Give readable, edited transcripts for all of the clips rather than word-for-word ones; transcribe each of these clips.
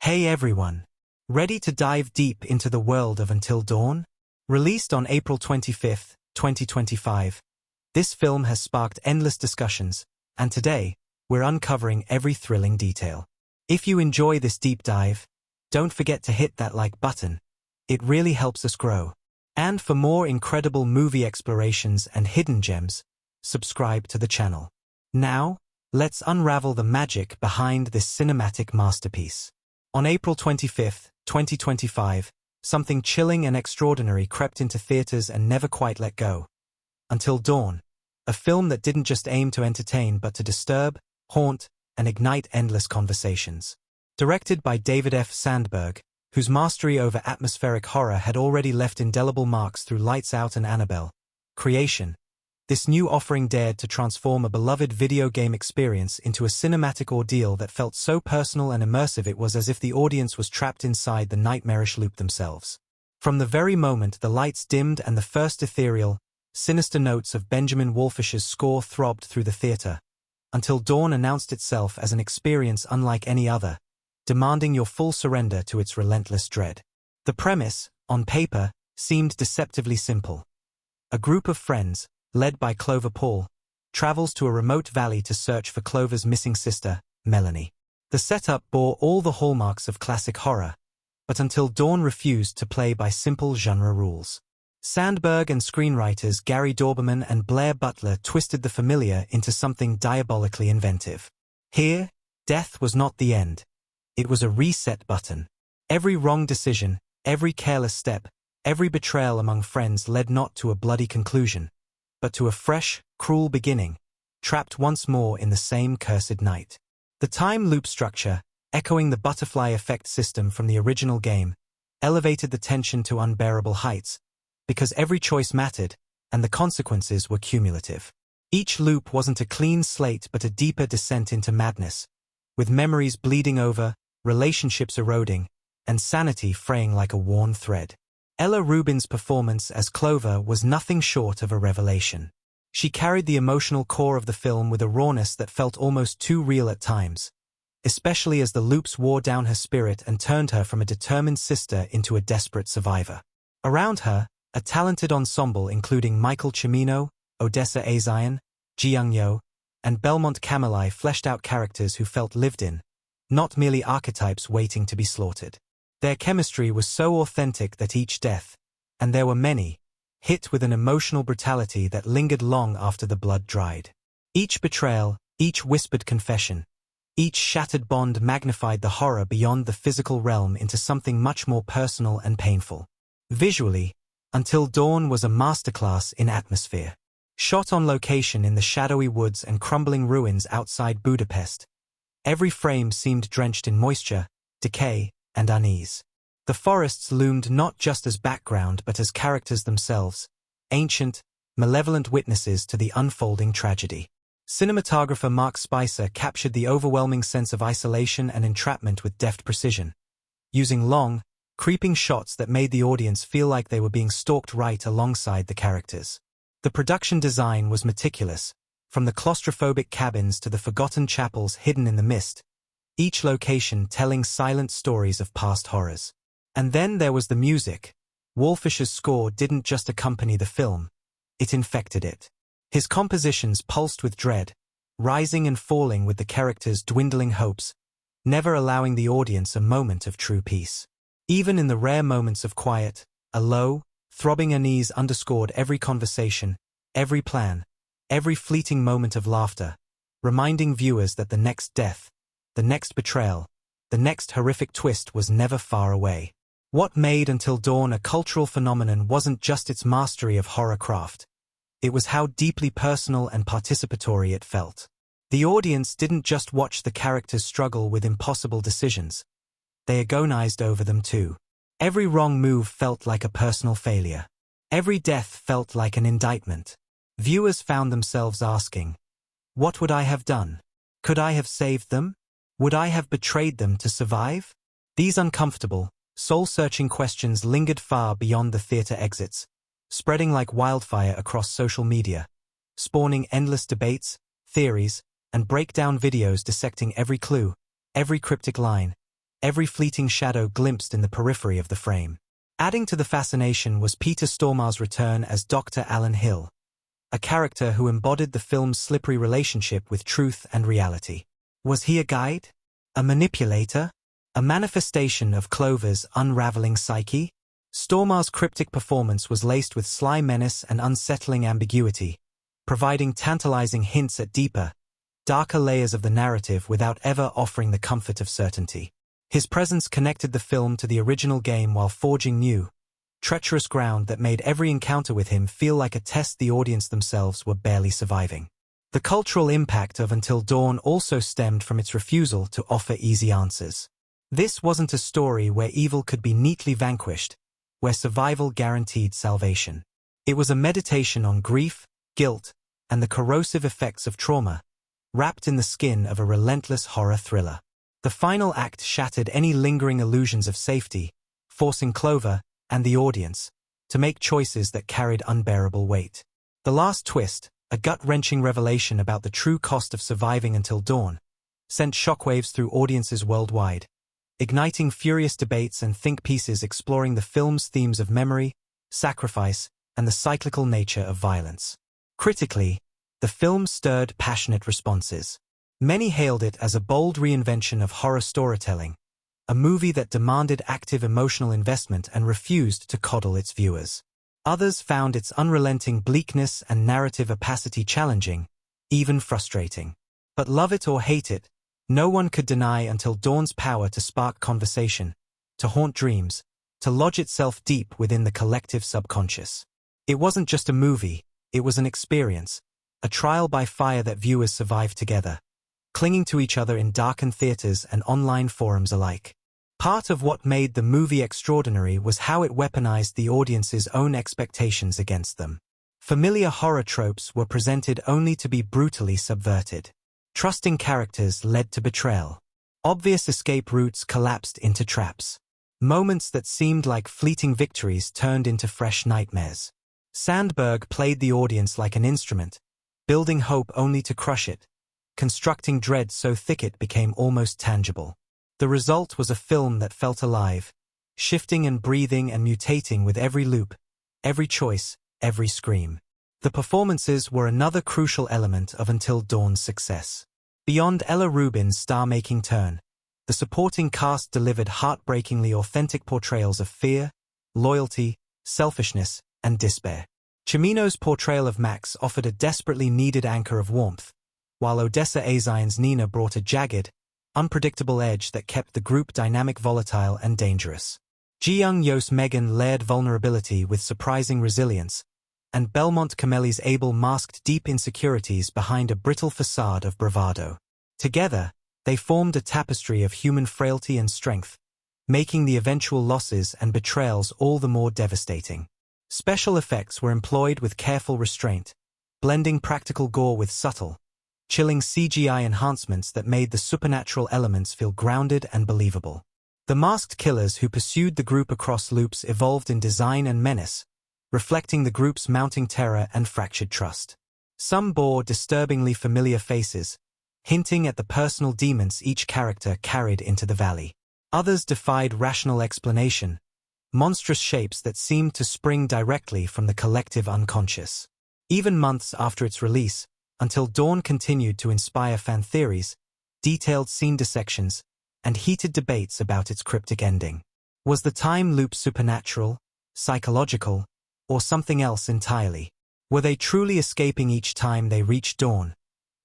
Hey everyone! Ready to dive deep into the world of Until Dawn? Released on April 25, 2025, this film has sparked endless discussions, and today, we're uncovering every thrilling detail. If you enjoy this deep dive, don't forget to hit that like button. It really helps us grow. And for more incredible movie explorations and hidden gems, subscribe to the channel. Now, let's unravel the magic behind this cinematic masterpiece. On April 25, 2025, something chilling and extraordinary crept into theaters and never quite let go. Until Dawn, a film that didn't just aim to entertain but to disturb, haunt, and ignite endless conversations. Directed by David F. Sandberg, whose mastery over atmospheric horror had already left indelible marks through Lights Out and Annabelle. Creation. This new offering dared to transform a beloved video game experience into a cinematic ordeal that felt so personal and immersive it was as if the audience was trapped inside the nightmarish loop themselves. From the very moment the lights dimmed and the first ethereal, sinister notes of Benjamin Wallfish's score throbbed through the theater, Until Dawn announced itself as an experience unlike any other, demanding your full surrender to its relentless dread. The premise, on paper, seemed deceptively simple. A group of friends, led by Clover Paul, travels to a remote valley to search for Clover's missing sister, Melanie. The setup bore all the hallmarks of classic horror, but Until Dawn refused to play by simple genre rules. Sandberg and screenwriters Gary Dauberman and Blair Butler twisted the familiar into something diabolically inventive. Here, death was not the end. It was a reset button. Every wrong decision, every careless step, every betrayal among friends led not to a bloody conclusion, but to a fresh, cruel beginning, trapped once more in the same cursed night. The time loop structure, echoing the butterfly effect system from the original game, elevated the tension to unbearable heights, because every choice mattered, and the consequences were cumulative. Each loop wasn't a clean slate but a deeper descent into madness, with memories bleeding over, relationships eroding, and sanity fraying like a worn thread. Ella Rubin's performance as Clover was nothing short of a revelation. She carried the emotional core of the film with a rawness that felt almost too real at times, especially as the loops wore down her spirit and turned her from a determined sister into a desperate survivor. Around her, a talented ensemble including Michael Cimino, Odessa Azion, Ji-young Yo, and Belmont Cameli fleshed out characters who felt lived in, not merely archetypes waiting to be slaughtered. Their chemistry was so authentic that each death, and there were many, hit with an emotional brutality that lingered long after the blood dried. Each betrayal, each whispered confession, each shattered bond magnified the horror beyond the physical realm into something much more personal and painful. Visually, Until Dawn was a masterclass in atmosphere. Shot on location in the shadowy woods and crumbling ruins outside Budapest, every frame seemed drenched in moisture, decay, and unease. The forests loomed not just as background but as characters themselves, ancient, malevolent witnesses to the unfolding tragedy. Cinematographer Mark Spicer captured the overwhelming sense of isolation and entrapment with deft precision, using long, creeping shots that made the audience feel like they were being stalked right alongside the characters. The production design was meticulous, from the claustrophobic cabins to the forgotten chapels hidden in the mist, each location telling silent stories of past horrors. And then there was the music. Wallfish's score didn't just accompany the film, it infected it. His compositions pulsed with dread, rising and falling with the characters' dwindling hopes, never allowing the audience a moment of true peace. Even in the rare moments of quiet, a low, throbbing unease underscored every conversation, every plan, every fleeting moment of laughter, reminding viewers that the next death, the next betrayal, the next horrific twist was never far away. What made Until Dawn a cultural phenomenon wasn't just its mastery of horror craft. It was how deeply personal and participatory it felt. The audience didn't just watch the characters struggle with impossible decisions. They agonized over them too. Every wrong move felt like a personal failure. Every death felt like an indictment. Viewers found themselves asking, what would I have done? Could I have saved them? Would I have betrayed them to survive? These uncomfortable, soul-searching questions lingered far beyond the theater exits, spreading like wildfire across social media, spawning endless debates, theories, and breakdown videos dissecting every clue, every cryptic line, every fleeting shadow glimpsed in the periphery of the frame. Adding to the fascination was Peter Stormare's return as Dr. Alan Hill, a character who embodied the film's slippery relationship with truth and reality. Was he a guide? A manipulator? A manifestation of Clover's unraveling psyche? Stormare's cryptic performance was laced with sly menace and unsettling ambiguity, providing tantalizing hints at deeper, darker layers of the narrative without ever offering the comfort of certainty. His presence connected the film to the original game while forging new, treacherous ground that made every encounter with him feel like a test the audience themselves were barely surviving. The cultural impact of Until Dawn also stemmed from its refusal to offer easy answers. This wasn't a story where evil could be neatly vanquished, where survival guaranteed salvation. It was a meditation on grief, guilt, and the corrosive effects of trauma, wrapped in the skin of a relentless horror thriller. The final act shattered any lingering illusions of safety, forcing Clover and the audience to make choices that carried unbearable weight. The last twist, a gut-wrenching revelation about the true cost of surviving until dawn, sent shockwaves through audiences worldwide, igniting furious debates and think pieces exploring the film's themes of memory, sacrifice, and the cyclical nature of violence. Critically, the film stirred passionate responses. Many hailed it as a bold reinvention of horror storytelling, a movie that demanded active emotional investment and refused to coddle its viewers. Others found its unrelenting bleakness and narrative opacity challenging, even frustrating. But love it or hate it, no one could deny Until Dawn's power to spark conversation, to haunt dreams, to lodge itself deep within the collective subconscious. It wasn't just a movie, it was an experience, a trial by fire that viewers survived together, clinging to each other in darkened theaters and online forums alike. Part of what made the movie extraordinary was how it weaponized the audience's own expectations against them. Familiar horror tropes were presented only to be brutally subverted. Trusting characters led to betrayal. Obvious escape routes collapsed into traps. Moments that seemed like fleeting victories turned into fresh nightmares. Sandberg played the audience like an instrument, building hope only to crush it, constructing dread so thick it became almost tangible. The result was a film that felt alive, shifting and breathing and mutating with every loop, every choice, every scream. The performances were another crucial element of Until Dawn's success. Beyond Ella Rubin's star-making turn, the supporting cast delivered heartbreakingly authentic portrayals of fear, loyalty, selfishness, and despair. Cimino's portrayal of Max offered a desperately needed anchor of warmth, while Odessa Azine's Nina brought a jagged, unpredictable edge that kept the group dynamic, volatile, and dangerous. Ji Young-yo's Megan layered vulnerability with surprising resilience, and Belmont Cameli's Abel masked deep insecurities behind a brittle facade of bravado. Together, they formed a tapestry of human frailty and strength, making the eventual losses and betrayals all the more devastating. Special effects were employed with careful restraint, blending practical gore with subtle, chilling CGI enhancements that made the supernatural elements feel grounded and believable. The masked killers who pursued the group across loops evolved in design and menace, reflecting the group's mounting terror and fractured trust. Some bore disturbingly familiar faces, hinting at the personal demons each character carried into the valley. Others defied rational explanation, monstrous shapes that seemed to spring directly from the collective unconscious. Even months after its release, Until Dawn continued to inspire fan theories, detailed scene dissections, and heated debates about its cryptic ending. Was the time loop supernatural, psychological, or something else entirely? Were they truly escaping each time they reached dawn,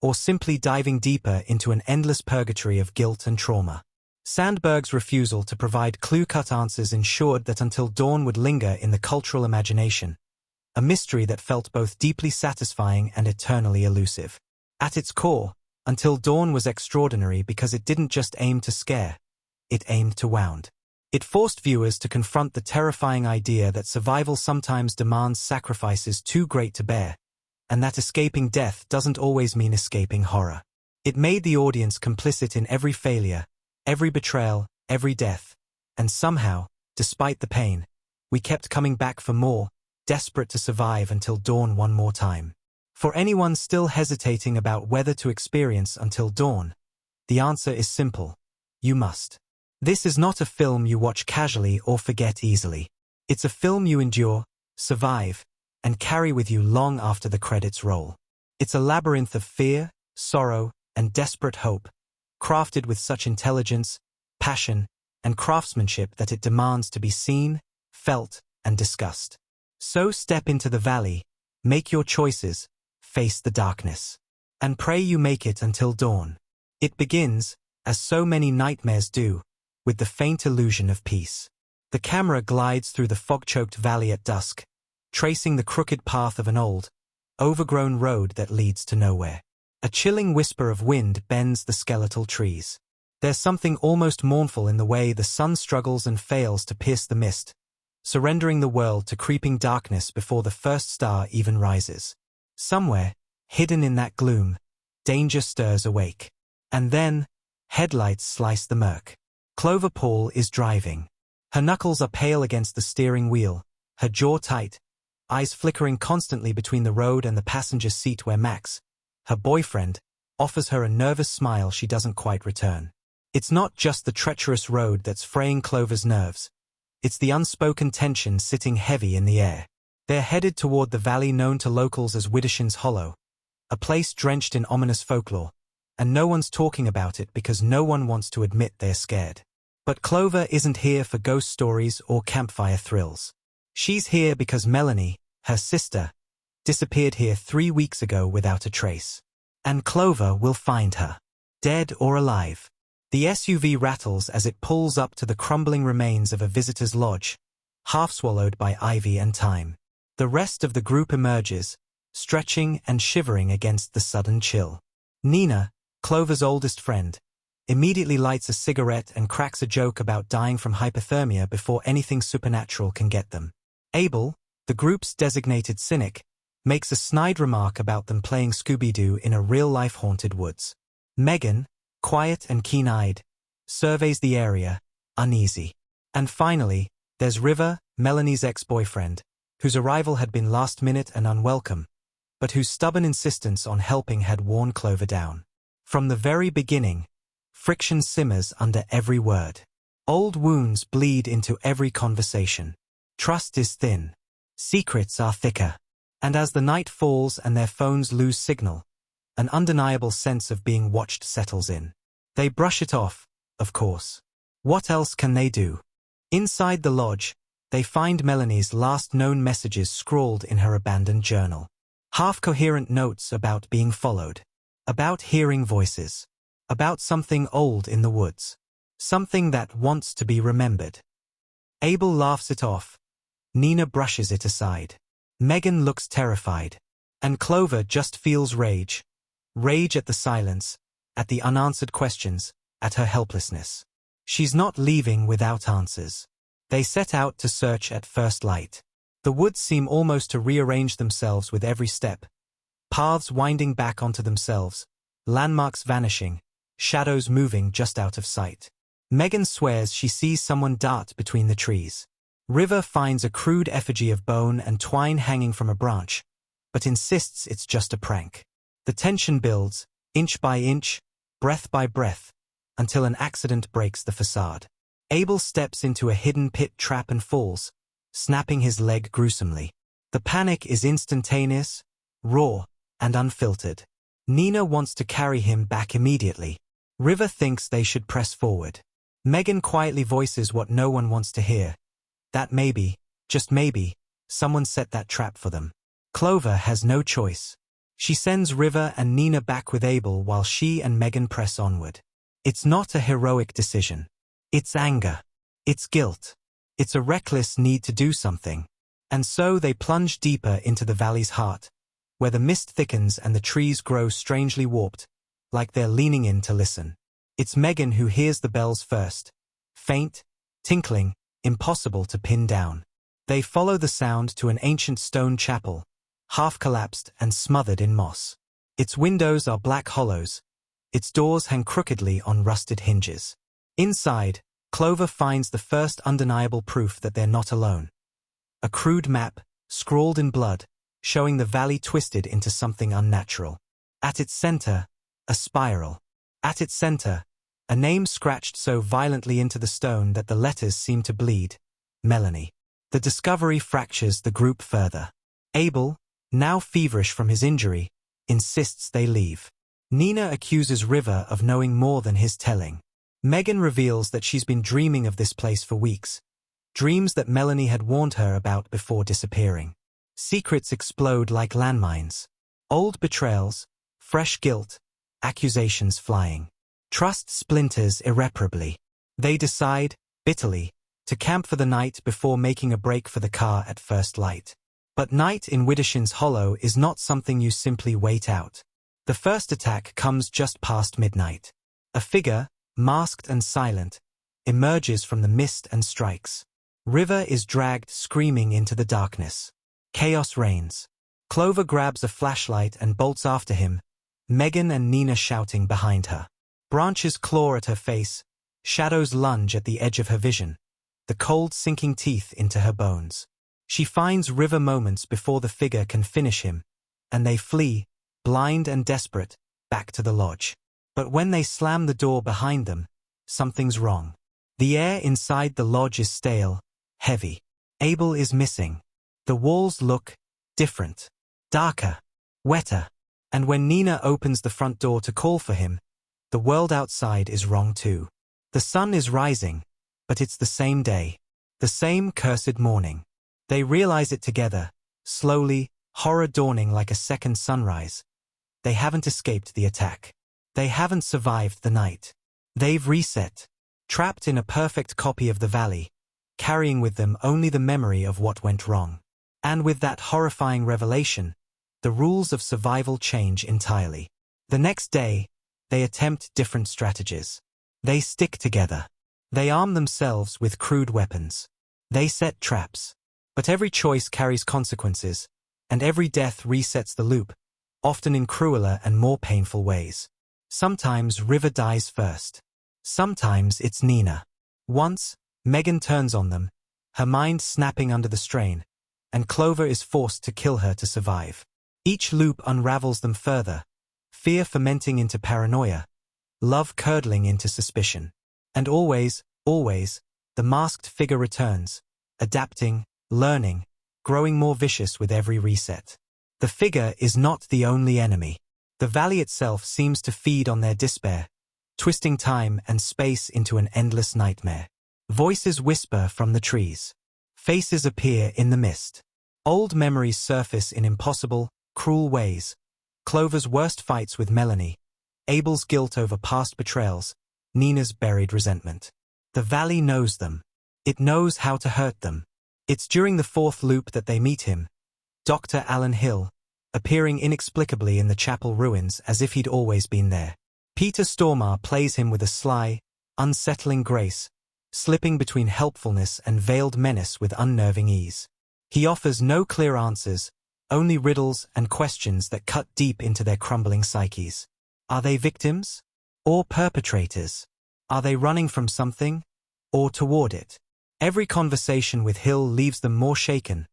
or simply diving deeper into an endless purgatory of guilt and trauma? Sandberg's refusal to provide clear-cut answers ensured that Until Dawn would linger in the cultural imagination, a mystery that felt both deeply satisfying and eternally elusive. At its core, Until Dawn was extraordinary because it didn't just aim to scare, it aimed to wound. It forced viewers to confront the terrifying idea that survival sometimes demands sacrifices too great to bear, and that escaping death doesn't always mean escaping horror. It made the audience complicit in every failure, every betrayal, every death, and somehow, despite the pain, we kept coming back for more, desperate to survive Until Dawn one more time. For anyone still hesitating about whether to experience Until Dawn, the answer is simple: you must. This is not a film you watch casually or forget easily. It's a film you endure, survive, and carry with you long after the credits roll. It's a labyrinth of fear, sorrow, and desperate hope, crafted with such intelligence, passion, and craftsmanship that it demands to be seen, felt, and discussed. So step into the valley, make your choices, face the darkness, and pray you make it until dawn. It begins, as so many nightmares do, with the faint illusion of peace. The camera glides through the fog-choked valley at dusk, tracing the crooked path of an old, overgrown road that leads to nowhere. A chilling whisper of wind bends the skeletal trees. There's something almost mournful in the way the sun struggles and fails to pierce the mist, surrendering the world to creeping darkness before the first star even rises. Somewhere, hidden in that gloom, danger stirs awake. And then, headlights slice the murk. Clover Paul is driving. Her knuckles are pale against the steering wheel, her jaw tight, eyes flickering constantly between the road and the passenger seat where Max, her boyfriend, offers her a nervous smile she doesn't quite return. It's not just the treacherous road that's fraying Clover's nerves. It's the unspoken tension sitting heavy in the air. They're headed toward the valley known to locals as Widdershins Hollow, a place drenched in ominous folklore, and no one's talking about it because no one wants to admit they're scared. But Clover isn't here for ghost stories or campfire thrills. She's here because Melanie, her sister, disappeared here 3 weeks ago without a trace. And Clover will find her, dead or alive. The SUV rattles as it pulls up to the crumbling remains of a visitor's lodge, half swallowed by ivy and time. The rest of the group emerges, stretching and shivering against the sudden chill. Nina, Clover's oldest friend, immediately lights a cigarette and cracks a joke about dying from hypothermia before anything supernatural can get them. Abel, the group's designated cynic, makes a snide remark about them playing Scooby-Doo in a real-life haunted woods. Megan, quiet and keen-eyed, surveys the area, uneasy. And finally, there's River, Melanie's ex-boyfriend, whose arrival had been last-minute and unwelcome, but whose stubborn insistence on helping had worn Clover down. From the very beginning, friction simmers under every word. Old wounds bleed into every conversation. Trust is thin. Secrets are thicker. And as the night falls and their phones lose signal, an undeniable sense of being watched settles in. They brush it off, of course. What else can they do? Inside the lodge, they find Melanie's last known messages scrawled in her abandoned journal. Half-coherent notes about being followed, about hearing voices, about something old in the woods, something that wants to be remembered. Abel laughs it off. Nina brushes it aside. Megan looks terrified. And Clover just feels rage. Rage at the silence, at the unanswered questions, at her helplessness. She's not leaving without answers. They set out to search at first light. The woods seem almost to rearrange themselves with every step. Paths winding back onto themselves, landmarks vanishing, shadows moving just out of sight. Megan swears she sees someone dart between the trees. River finds a crude effigy of bone and twine hanging from a branch, but insists it's just a prank. The tension builds, inch by inch, breath by breath, until an accident breaks the facade. Abel steps into a hidden pit trap and falls, snapping his leg gruesomely. The panic is instantaneous, raw, and unfiltered. Nina wants to carry him back immediately. River thinks they should press forward. Megan quietly voices what no one wants to hear. That maybe, just maybe, someone set that trap for them. Clover has no choice. She sends River and Nina back with Abel while she and Megan press onward. It's not a heroic decision. It's anger. It's guilt. It's a reckless need to do something. And so they plunge deeper into the valley's heart, where the mist thickens and the trees grow strangely warped, like they're leaning in to listen. It's Megan who hears the bells first. Faint, tinkling, impossible to pin down. They follow the sound to an ancient stone chapel, half collapsed and smothered in moss. Its windows are black hollows. Its doors hang crookedly on rusted hinges. Inside, Clover finds the first undeniable proof that they're not alone. A crude map, scrawled in blood, showing the valley twisted into something unnatural. At its center, a spiral. At its center, A name scratched so violently into the stone that the letters seem to bleed. Melanie. The discovery fractures the group further. Abel, now feverish from his injury, insists they leave. Nina accuses River of knowing more than his telling. Megan reveals that she's been dreaming of this place for weeks, dreams that Melanie had warned her about before disappearing. Secrets explode like landmines. Old betrayals, fresh guilt, accusations flying. Trust splinters irreparably. They decide, bitterly, to camp for the night before making a break for the car at first light. But night in Widdershins Hollow is not something you simply wait out. The first attack comes just past midnight. A figure, masked and silent, emerges from the mist and strikes. River is dragged screaming into the darkness. Chaos reigns. Clover grabs a flashlight and bolts after him, Megan and Nina shouting behind her. Branches claw at her face, shadows lunge at the edge of her vision, the cold sinking teeth into her bones. She finds River moments before the figure can finish him, and they flee, blind and desperate, back to the lodge. But when they slam the door behind them, something's wrong. The air inside the lodge is stale, heavy. Abel is missing. The walls look different, darker, wetter. And when Nina opens the front door to call for him, the world outside is wrong too. The sun is rising, but it's the same day. The same cursed morning. They realize it together, slowly, horror dawning like a second sunrise. They haven't escaped the attack. They haven't survived the night. They've reset, trapped in a perfect copy of the valley, carrying with them only the memory of what went wrong. And with that horrifying revelation, the rules of survival change entirely. The next day, they attempt different strategies. They stick together. They arm themselves with crude weapons. They set traps. But every choice carries consequences, and every death resets the loop, often in crueler and more painful ways. Sometimes River dies first. Sometimes it's Nina. Once, Megan turns on them, her mind snapping under the strain, and Clover is forced to kill her to survive. Each loop unravels them further, fear fermenting into paranoia, love curdling into suspicion. And always, always, the masked figure returns, adapting, learning, growing more vicious with every reset. The figure is not the only enemy. The valley itself seems to feed on their despair, twisting time and space into an endless nightmare. Voices whisper from the trees. Faces appear in the mist. Old memories surface in impossible, cruel ways. Clover's worst fights with Melanie, Abel's guilt over past betrayals, Nina's buried resentment. The valley knows them. It knows how to hurt them. It's during the fourth loop that they meet him, Dr. Alan Hill, appearing inexplicably in the chapel ruins as if he'd always been there. Peter Stormare plays him with a sly, unsettling grace, slipping between helpfulness and veiled menace with unnerving ease. He offers no clear answers, only riddles and questions that cut deep into their crumbling psyches. Are they victims? Or perpetrators? Are they running from something? Or toward it? Every conversation with Hill leaves them more shaken,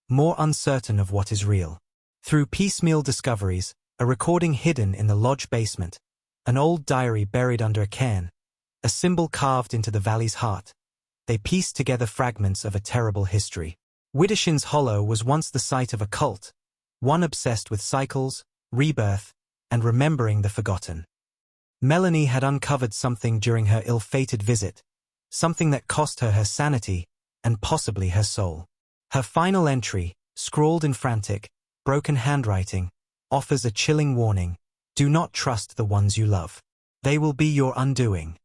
more uncertain of what is real. Through piecemeal discoveries, a recording hidden in the lodge basement, an old diary buried under a cairn, a symbol carved into the valley's heart, they piece together fragments of a terrible history. Widdershins Hollow was once the site of a cult, one obsessed with cycles, rebirth, and remembering the forgotten. Melanie had uncovered something during her ill-fated visit, something that cost her her sanity and possibly her soul. Her final entry, scrawled in frantic, broken handwriting, offers a chilling warning: do not trust the ones you love. They will be your undoing.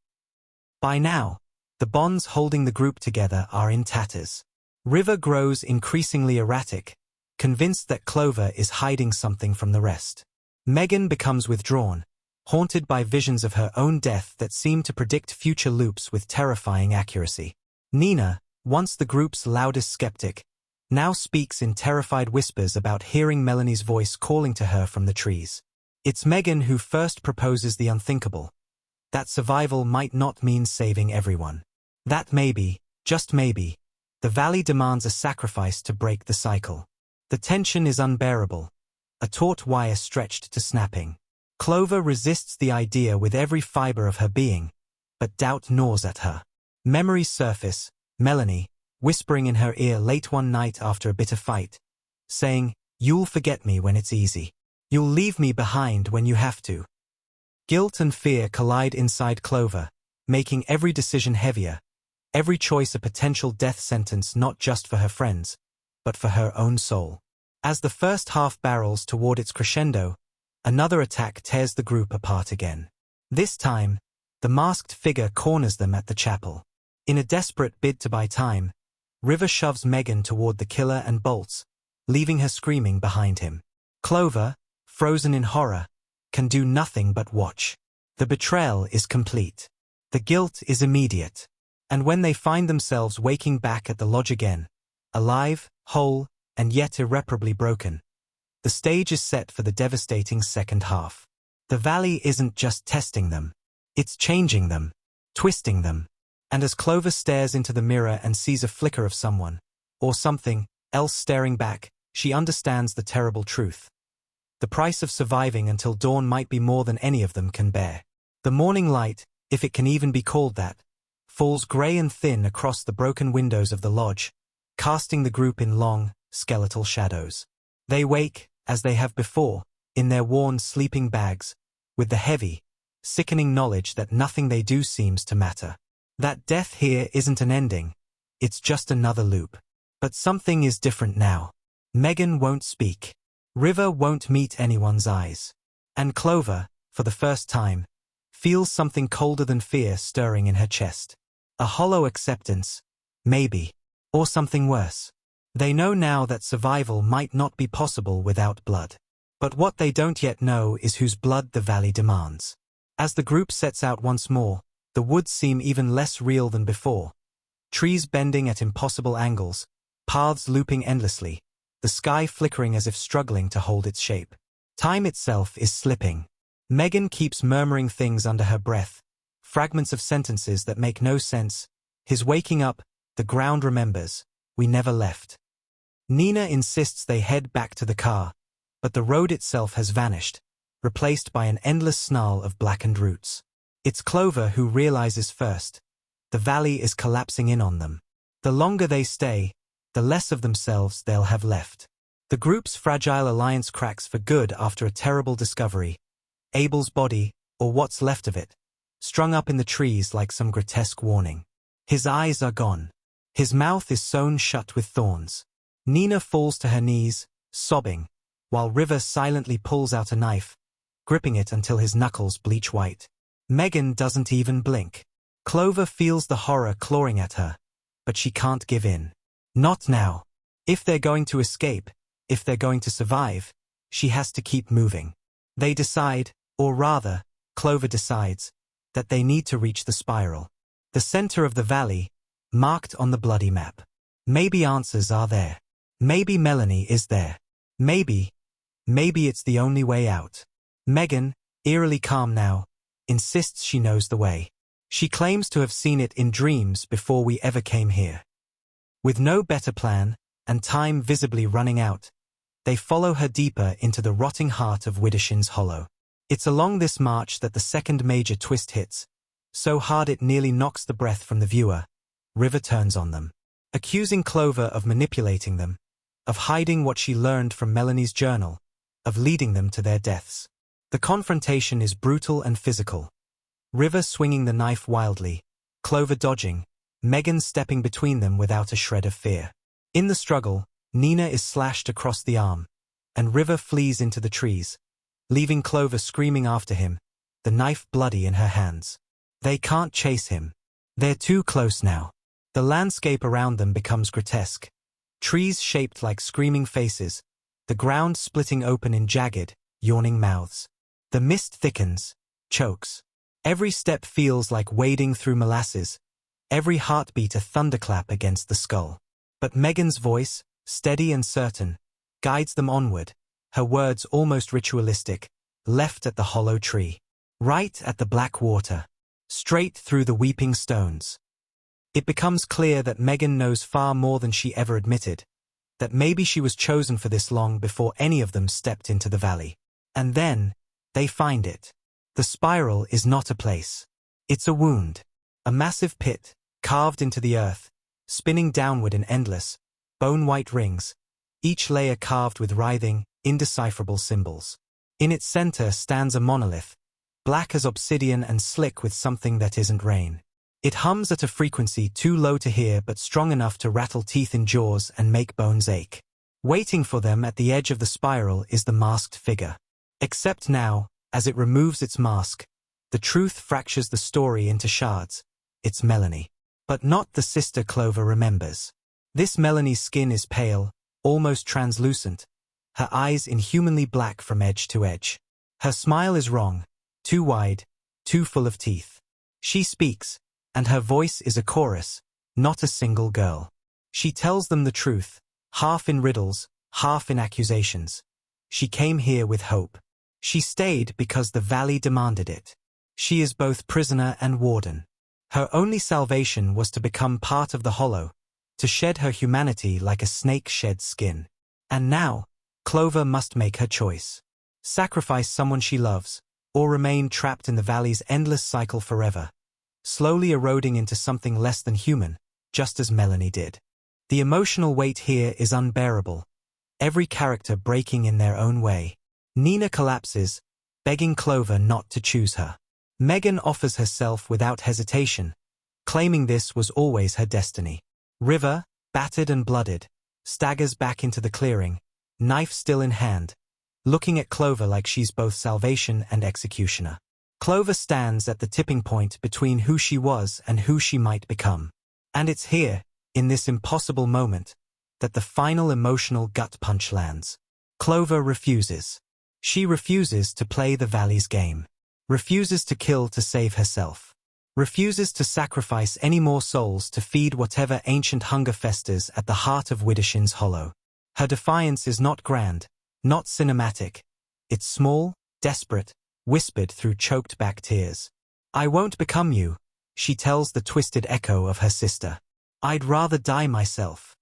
By now, the bonds holding the group together are in tatters. River grows increasingly erratic, convinced that Clover is hiding something from the rest. Megan becomes withdrawn, haunted by visions of her own death that seem to predict future loops with terrifying accuracy. Nina, once the group's loudest skeptic, now speaks in terrified whispers about hearing Melanie's voice calling to her from the trees. It's Megan who first proposes the unthinkable: that survival might not mean saving everyone. That maybe, just maybe, the valley demands a sacrifice to break the cycle. The tension is unbearable, a taut wire stretched to snapping. Clover resists the idea with every fiber of her being, but doubt gnaws at her. Memories surface, Melanie, whispering in her ear late one night after a bitter fight, saying, "You'll forget me when it's easy. You'll leave me behind when you have to." Guilt and fear collide inside Clover, making every decision heavier, every choice a potential death sentence not just for her friends, but for her own soul. As the first half barrels toward its crescendo, another attack tears the group apart again. This time, the masked figure corners them at the chapel. In a desperate bid to buy time, River shoves Megan toward the killer and bolts, leaving her screaming behind him. Clover, frozen in horror, can do nothing but watch. The betrayal is complete. The guilt is immediate. And when they find themselves waking back at the lodge again, alive, whole, and yet irreparably broken, the stage is set for the devastating second half. The valley isn't just testing them. It's changing them, twisting them. And as Clover stares into the mirror and sees a flicker of someone, or something, else staring back, she understands the terrible truth. The price of surviving until dawn might be more than any of them can bear. The morning light, if it can even be called that, falls grey and thin across the broken windows of the lodge, casting the group in long, skeletal shadows. They wake, as they have before, in their worn sleeping bags, with the heavy, sickening knowledge that nothing they do seems to matter. That death here isn't an ending, it's just another loop. But something is different now. Megan won't speak. River won't meet anyone's eyes. And Clover, for the first time, feels something colder than fear stirring in her chest. A hollow acceptance, maybe, or something worse. They know now that survival might not be possible without blood. But what they don't yet know is whose blood the valley demands. As the group sets out once more, the woods seem even less real than before. Trees bending at impossible angles, paths looping endlessly, the sky flickering as if struggling to hold its shape. Time itself is slipping. Megan keeps murmuring things under her breath, fragments of sentences that make no sense. His waking up, the ground remembers, we never left. Nina insists they head back to the car, but the road itself has vanished, replaced by an endless snarl of blackened roots. It's Clover who realizes first. The valley is collapsing in on them. The longer they stay, the less of themselves they'll have left. The group's fragile alliance cracks for good after a terrible discovery. Abel's body, or what's left of it, strung up in the trees like some grotesque warning. His eyes are gone. His mouth is sewn shut with thorns. Nina falls to her knees, sobbing, while River silently pulls out a knife, gripping it until his knuckles bleach white. Megan doesn't even blink. Clover feels the horror clawing at her, but she can't give in. Not now. If they're going to escape, if they're going to survive, she has to keep moving. They decide, or rather, Clover decides, that they need to reach the spiral. The center of the valley, marked on the bloody map. Maybe answers are there. Maybe Melanie is there. Maybe it's the only way out. Megan, eerily calm now, insists she knows the way. She claims to have seen it in dreams before we ever came here. With no better plan, and time visibly running out, they follow her deeper into the rotting heart of Widdershins Hollow. It's along this march that the second major twist hits, so hard it nearly knocks the breath from the viewer. River turns on them, accusing Clover of manipulating them, of hiding what she learned from Melanie's journal, of leading them to their deaths. The confrontation is brutal and physical. River swinging the knife wildly, Clover dodging, Megan stepping between them without a shred of fear. In the struggle, Nina is slashed across the arm, and River flees into the trees, leaving Clover screaming after him, the knife bloody in her hands. They can't chase him. They're too close now. The landscape around them becomes grotesque. Trees shaped like screaming faces, the ground splitting open in jagged, yawning mouths. The mist thickens, chokes. Every step feels like wading through molasses, every heartbeat a thunderclap against the skull. But Megan's voice, steady and certain, guides them onward, her words almost ritualistic, left at the hollow tree. Right at the black water. Straight through the weeping stones. It becomes clear that Megan knows far more than she ever admitted, that maybe she was chosen for this long before any of them stepped into the valley. And then, they find it. The spiral is not a place. It's a wound. A massive pit, carved into the earth, spinning downward in endless, bone-white rings, each layer carved with writhing, indecipherable symbols. In its center stands a monolith, black as obsidian and slick with something that isn't rain. It hums at a frequency too low to hear but strong enough to rattle teeth in jaws and make bones ache. Waiting for them at the edge of the spiral is the masked figure. Except now, as it removes its mask, the truth fractures the story into shards. It's Melanie. But not the sister Clover remembers. This Melanie's skin is pale, almost translucent, her eyes inhumanly black from edge to edge. Her smile is wrong, too wide, too full of teeth. She speaks, and her voice is a chorus, not a single girl. She tells them the truth, half in riddles, half in accusations. She came here with hope. She stayed because the valley demanded it. She is both prisoner and warden. Her only salvation was to become part of the hollow, to shed her humanity like a snake sheds skin. And now, Clover must make her choice. Sacrifice someone she loves, or remain trapped in the valley's endless cycle forever, slowly eroding into something less than human, just as Melanie did. The emotional weight here is unbearable, every character breaking in their own way. Nina collapses, begging Clover not to choose her. Megan offers herself without hesitation, claiming this was always her destiny. River, battered and blooded, staggers back into the clearing, knife still in hand, looking at Clover like she's both salvation and executioner. Clover stands at the tipping point between who she was and who she might become. And it's here, in this impossible moment, that the final emotional gut punch lands. Clover refuses. She refuses to play the valley's game. Refuses to kill to save herself. Refuses to sacrifice any more souls to feed whatever ancient hunger festers at the heart of Widdershins Hollow. Her defiance is not grand, not cinematic. It's small, desperate, whispered through choked-back tears. I won't become you, she tells the twisted echo of her sister. I'd rather die myself.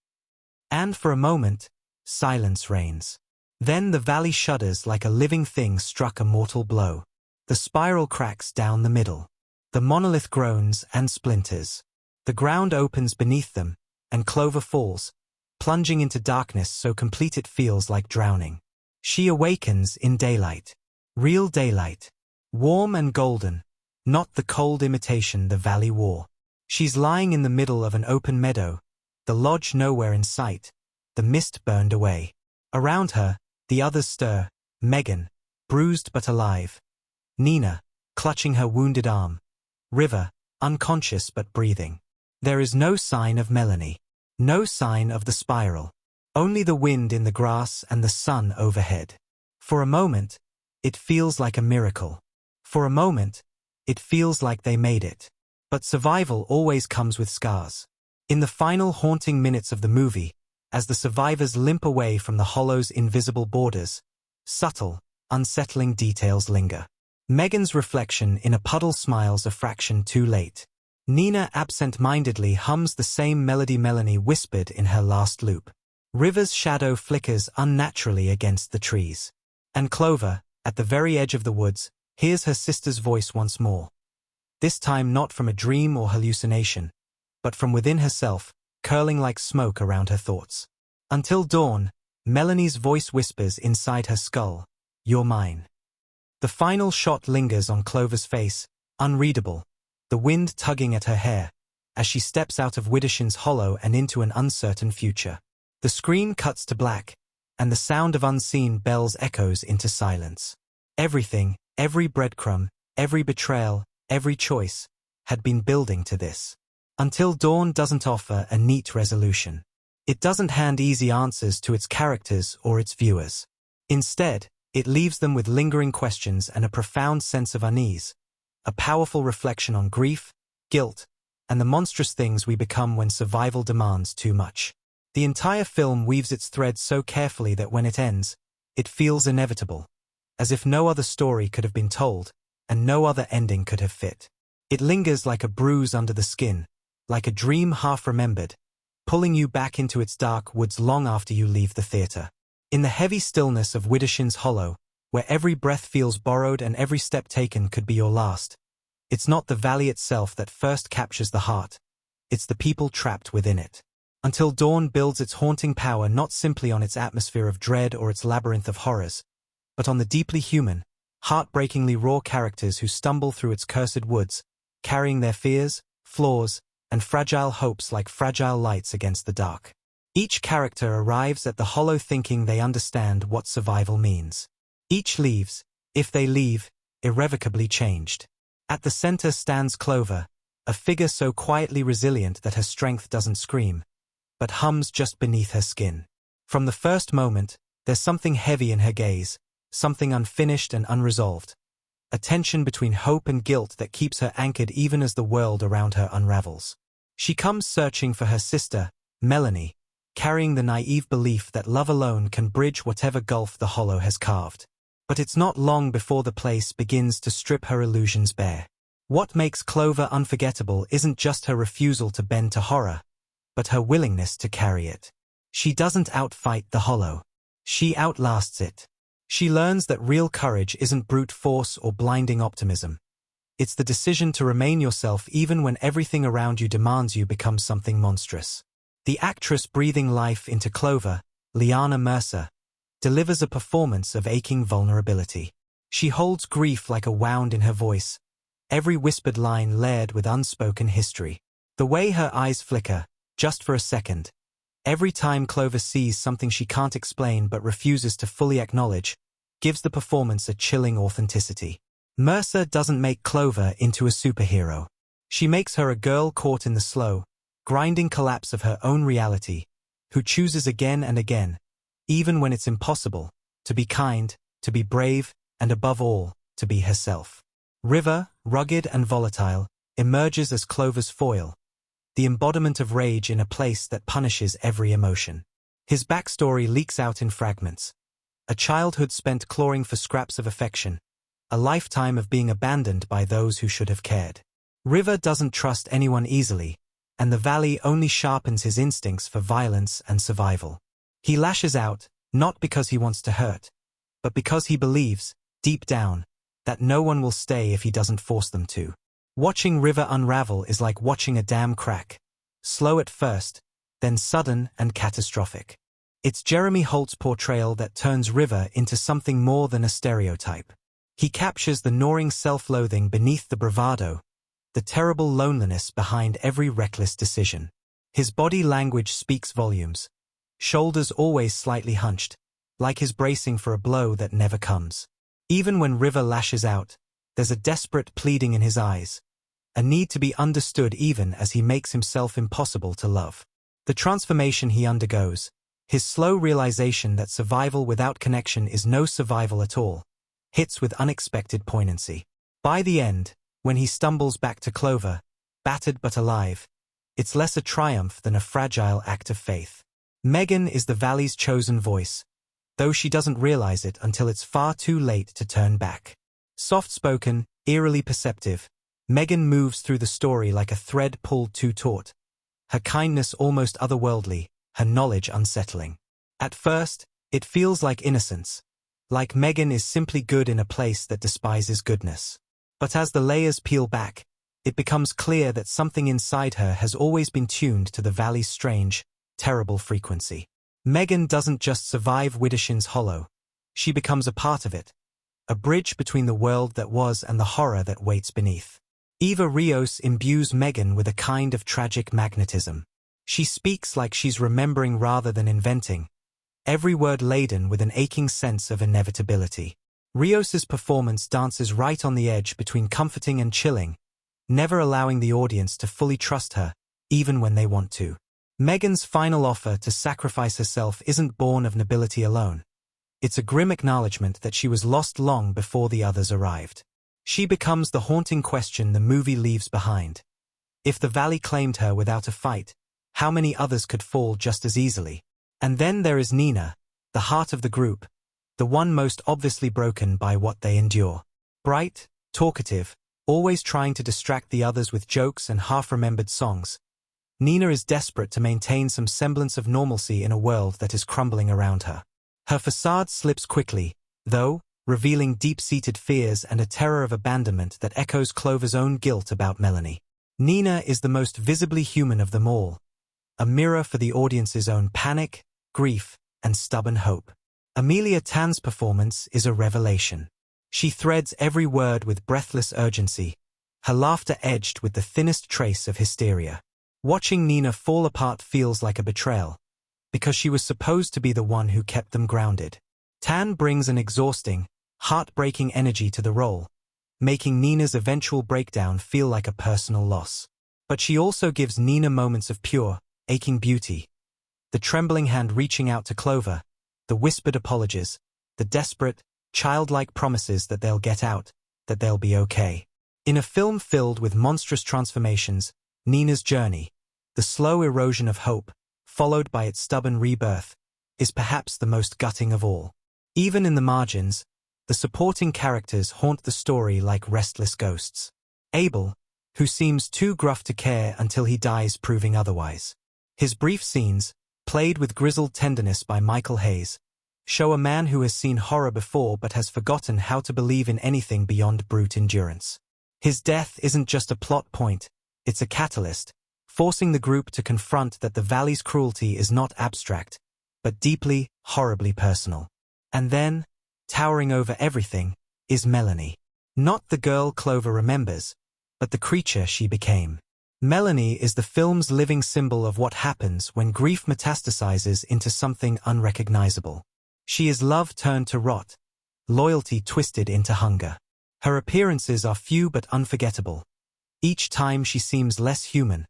And for a moment, silence reigns. Then the valley shudders like a living thing struck a mortal blow. The spiral cracks down the middle. The monolith groans and splinters. The ground opens beneath them, and Clover falls, plunging into darkness so complete it feels like drowning. She awakens in daylight. Real daylight. Warm and golden, not the cold imitation the valley wore. She's lying in the middle of an open meadow, the lodge nowhere in sight, the mist burned away. Around her, the others stir, Megan, bruised but alive. Nina, clutching her wounded arm. River, unconscious but breathing. There is no sign of Melanie. No sign of the spiral. Only the wind in the grass and the sun overhead. For a moment, it feels like a miracle. For a moment, it feels like they made it. But survival always comes with scars. In the final haunting minutes of the movie, as the survivors limp away from the hollow's invisible borders, subtle, unsettling details linger. Megan's reflection in a puddle smiles a fraction too late. Nina absent-mindedly hums the same melody Melanie whispered in her last loop. River's shadow flickers unnaturally against the trees. And Clover, at the very edge of the woods, hears her sister's voice once more. This time not from a dream or hallucination, but from within herself, curling like smoke around her thoughts. Until dawn, Melanie's voice whispers inside her skull, "You're mine." The final shot lingers on Clover's face, unreadable, the wind tugging at her hair, as she steps out of Widdershins Hollow and into an uncertain future. The screen cuts to black, and the sound of unseen bells echoes into silence. Everything, every breadcrumb, every betrayal, every choice, had been building to this. Until Dawn doesn't offer a neat resolution. It doesn't hand easy answers to its characters or its viewers. Instead, it leaves them with lingering questions and a profound sense of unease, a powerful reflection on grief, guilt, and the monstrous things we become when survival demands too much. The entire film weaves its threads so carefully that when it ends, it feels inevitable, as if no other story could have been told, and no other ending could have fit. It lingers like a bruise under the skin, like a dream half-remembered, pulling you back into its dark woods long after you leave the theater. In the heavy stillness of Widdershins Hollow, where every breath feels borrowed and every step taken could be your last, It's not the valley itself that first captures the heart. It's the people trapped within it. Until Dawn builds its haunting power not simply on its atmosphere of dread or its labyrinth of horrors, but on the deeply human, heartbreakingly raw characters who stumble through its cursed woods, carrying their fears, flaws, and fragile hopes like fragile lights against the dark. Each character arrives at the hollow thinking they understand what survival means. Each leaves, if they leave, irrevocably changed. At the center stands Clover, a figure so quietly resilient that her strength doesn't scream, but hums just beneath her skin. From the first moment, there's something heavy in her gaze, something unfinished and unresolved. A tension between hope and guilt that keeps her anchored even as the world around her unravels. She comes searching for her sister, Melanie, carrying the naive belief that love alone can bridge whatever gulf the hollow has carved. But it's not long before the place begins to strip her illusions bare. What makes Clover unforgettable isn't just her refusal to bend to horror, but her willingness to carry it. She doesn't outfight the hollow. She outlasts it. She learns that real courage isn't brute force or blinding optimism. It's the decision to remain yourself even when everything around you demands you become something monstrous. The actress breathing life into Clover, Liana Mercer, delivers a performance of aching vulnerability. She holds grief like a wound in her voice, every whispered line layered with unspoken history. The way her eyes flicker, just for a second, every time Clover sees something she can't explain but refuses to fully acknowledge, gives the performance a chilling authenticity. Mercer doesn't make Clover into a superhero. She makes her a girl caught in the slow, grinding collapse of her own reality, who chooses again and again, even when it's impossible, to be kind, to be brave, and above all, to be herself. River, rugged and volatile, emerges as Clover's foil, the embodiment of rage in a place that punishes every emotion. His backstory leaks out in fragments. A childhood spent clawing for scraps of affection, a lifetime of being abandoned by those who should have cared. River doesn't trust anyone easily, and the valley only sharpens his instincts for violence and survival. He lashes out, not because he wants to hurt, but because he believes, deep down, that no one will stay if he doesn't force them to. Watching River unravel is like watching a dam crack, slow at first, then sudden and catastrophic. It's Jeremy Holt's portrayal that turns River into something more than a stereotype. He captures the gnawing self-loathing beneath the bravado, the terrible loneliness behind every reckless decision. His body language speaks volumes. Shoulders always slightly hunched, like his bracing for a blow that never comes. Even when River lashes out, there's a desperate pleading in his eyes, a need to be understood even as he makes himself impossible to love. The transformation he undergoes, his slow realization that survival without connection is no survival at all, hits with unexpected poignancy. By the end, when he stumbles back to Clover, battered but alive, it's less a triumph than a fragile act of faith. Megan is the valley's chosen voice, though she doesn't realize it until it's far too late to turn back. Soft-spoken, eerily perceptive, Megan moves through the story like a thread pulled too taut, her kindness almost otherworldly, her knowledge unsettling. At first, it feels like innocence, like Megan is simply good in a place that despises goodness. But as the layers peel back, it becomes clear that something inside her has always been tuned to the valley's strange, terrible frequency. Megan doesn't just survive Widdershins Hollow, she becomes a part of it, a bridge between the world that was and the horror that waits beneath. Eva Rios imbues Megan with a kind of tragic magnetism. She speaks like she's remembering rather than inventing, every word laden with an aching sense of inevitability. Rios's performance dances right on the edge between comforting and chilling, never allowing the audience to fully trust her, even when they want to. Megan's final offer to sacrifice herself isn't born of nobility alone. It's a grim acknowledgement that she was lost long before the others arrived. She becomes the haunting question the movie leaves behind. If the valley claimed her without a fight, how many others could fall just as easily? And then there is Nina, the heart of the group, the one most obviously broken by what they endure. Bright, talkative, always trying to distract the others with jokes and half-remembered songs, Nina is desperate to maintain some semblance of normalcy in a world that is crumbling around her. Her facade slips quickly, though, revealing deep-seated fears and a terror of abandonment that echoes Clover's own guilt about Melanie. Nina is the most visibly human of them all, a mirror for the audience's own panic, grief, and stubborn hope. Amelia Tan's performance is a revelation. She threads every word with breathless urgency, her laughter edged with the thinnest trace of hysteria. Watching Nina fall apart feels like a betrayal, because she was supposed to be the one who kept them grounded. Tan brings an exhausting, heartbreaking energy to the role, making Nina's eventual breakdown feel like a personal loss. But she also gives Nina moments of pure, aching beauty. The trembling hand reaching out to Clover, the whispered apologies, the desperate, childlike promises that they'll get out, that they'll be okay. In a film filled with monstrous transformations, Nina's journey, the slow erosion of hope, followed by its stubborn rebirth, is perhaps the most gutting of all. Even in the margins, the supporting characters haunt the story like restless ghosts. Abel, who seems too gruff to care until he dies proving otherwise. His brief scenes, played with grizzled tenderness by Michael Hayes, show a man who has seen horror before but has forgotten how to believe in anything beyond brute endurance. His death isn't just a plot point, it's a catalyst, forcing the group to confront that the Valley's cruelty is not abstract, but deeply, horribly personal. And then, towering over everything, is Melanie. Not the girl Clover remembers, but the creature she became. Melanie is the film's living symbol of what happens when grief metastasizes into something unrecognizable. She is love turned to rot, loyalty twisted into hunger. Her appearances are few but unforgettable. Each time she seems less human,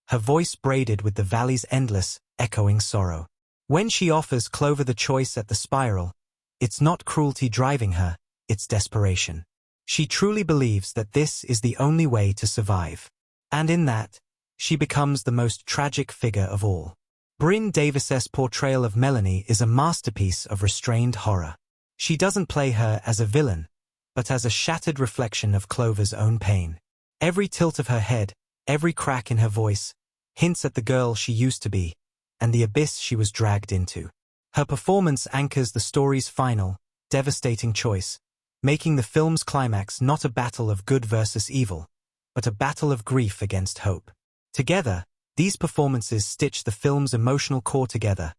her voice braided with the Valley's endless, echoing sorrow. When she offers Clover the choice at the spiral, it's not cruelty driving her, it's desperation. She truly believes that this is the only way to survive. And in that, she becomes the most tragic figure of all. Bryn Davis's portrayal of Melanie is a masterpiece of restrained horror. She doesn't play her as a villain, but as a shattered reflection of Clover's own pain. Every tilt of her head, every crack in her voice, hints at the girl she used to be, and the abyss she was dragged into. Her performance anchors the story's final, devastating choice, making the film's climax not a battle of good versus evil, but a battle of grief against hope. Together, these performances stitch the film's emotional core together,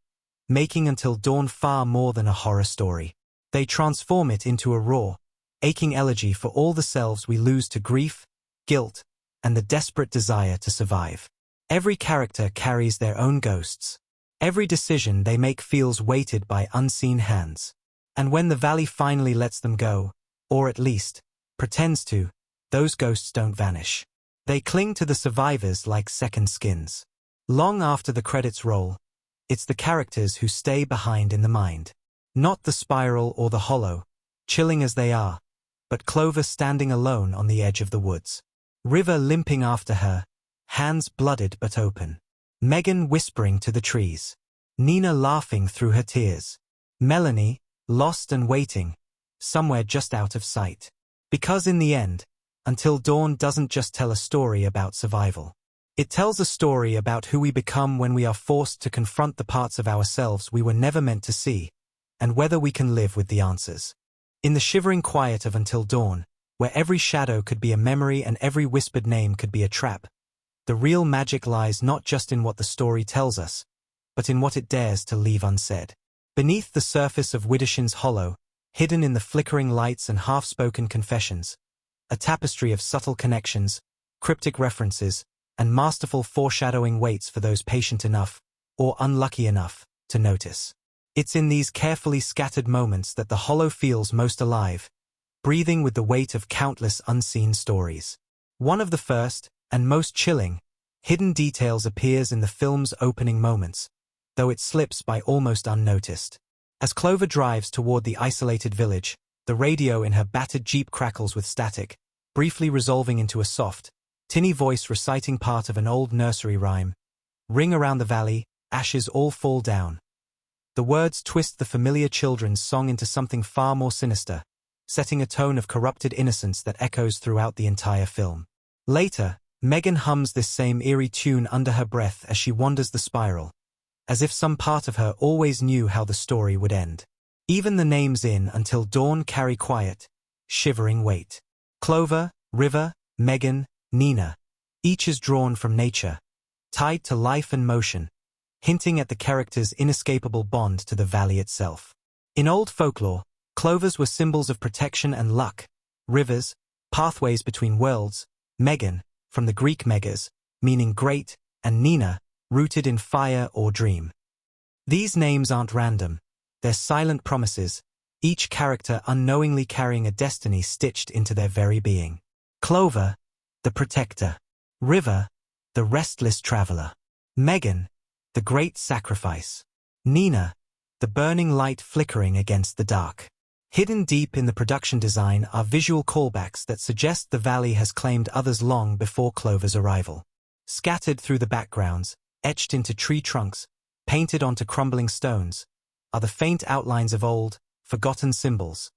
making Until Dawn far more than a horror story. They transform it into a raw, aching elegy for all the selves we lose to grief, guilt, and the desperate desire to survive. Every character carries their own ghosts. Every decision they make feels weighted by unseen hands. And when the Valley finally lets them go, or at least, pretends to, those ghosts don't vanish. They cling to the survivors like second skins. Long after the credits roll, it's the characters who stay behind in the mind. Not the spiral or the hollow, chilling as they are, but Clover standing alone on the edge of the woods. River limping after her, hands blooded but open. Megan whispering to the trees. Nina laughing through her tears. Melanie, lost and waiting, somewhere just out of sight. Because in the end, Until Dawn doesn't just tell a story about survival. It tells a story about who we become when we are forced to confront the parts of ourselves we were never meant to see, and whether we can live with the answers. In the shivering quiet of Until Dawn, where every shadow could be a memory and every whispered name could be a trap, the real magic lies not just in what the story tells us, but in what it dares to leave unsaid. Beneath the surface of Widdershins Hollow, hidden in the flickering lights and half-spoken confessions, a tapestry of subtle connections, cryptic references, and masterful foreshadowing waits for those patient enough, or unlucky enough, to notice. It's in these carefully scattered moments that the Hollow feels most alive, breathing with the weight of countless unseen stories. One of the first, and most chilling, hidden details appears in the film's opening moments, though it slips by almost unnoticed. As Clover drives toward the isolated village, the radio in her battered Jeep crackles with static, briefly resolving into a soft, tinny voice reciting part of an old nursery rhyme. Ring around the valley, ashes all fall down. The words twist the familiar children's song into something far more sinister, setting a tone of corrupted innocence that echoes throughout the entire film. Later, Megan hums this same eerie tune under her breath as she wanders the spiral, as if some part of her always knew how the story would end. Even the names in Until Dawn carry quiet, shivering weight. Clover, River, Megan, Nina. Each is drawn from nature, tied to life and motion, hinting at the character's inescapable bond to the valley itself. In old folklore, clovers were symbols of protection and luck. Rivers, pathways between worlds. Megan, from the Greek megas, meaning great, and Nina, rooted in fire or dream. These names aren't random. They're silent promises, each character unknowingly carrying a destiny stitched into their very being. Clover, the protector. River, the restless traveler. Megan, the great sacrifice. Nina, the burning light flickering against the dark. Hidden deep in the production design are visual callbacks that suggest the valley has claimed others long before Clover's arrival. Scattered through the backgrounds, etched into tree trunks, painted onto crumbling stones, are the faint outlines of old, forgotten symbols.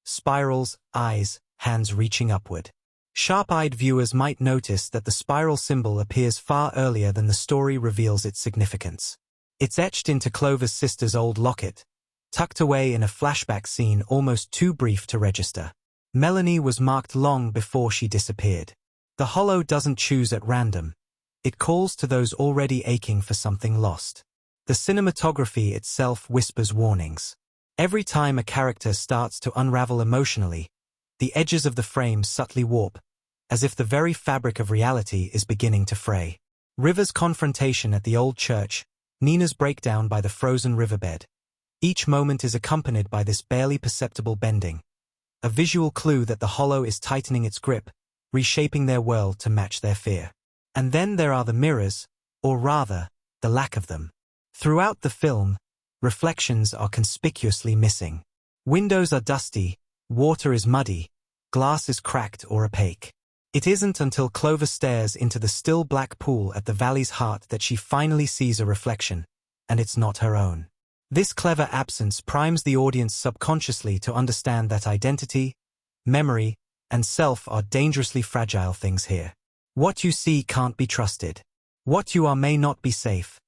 Spirals, eyes, hands reaching upward. Sharp-eyed viewers might notice that the spiral symbol appears far earlier than the story reveals its significance. It's etched into Clover's sister's old locket, tucked away in a flashback scene almost too brief to register. Melanie was marked long before she disappeared. The hollow doesn't choose at random. It calls to those already aching for something lost. The cinematography itself whispers warnings. Every time a character starts to unravel emotionally, the edges of the frame subtly warp, as if the very fabric of reality is beginning to fray. River's confrontation at the old church, Nina's breakdown by the frozen riverbed. Each moment is accompanied by this barely perceptible bending, a visual clue that the hollow is tightening its grip, reshaping their world to match their fear. And then there are the mirrors, or rather, the lack of them. Throughout the film, reflections are conspicuously missing. Windows are dusty, water is muddy, glass is cracked or opaque. It isn't until Clover stares into the still black pool at the valley's heart that she finally sees a reflection, and it's not her own. This clever absence primes the audience subconsciously to understand that identity, memory, and self are dangerously fragile things here. What you see can't be trusted. What you are may not be safe,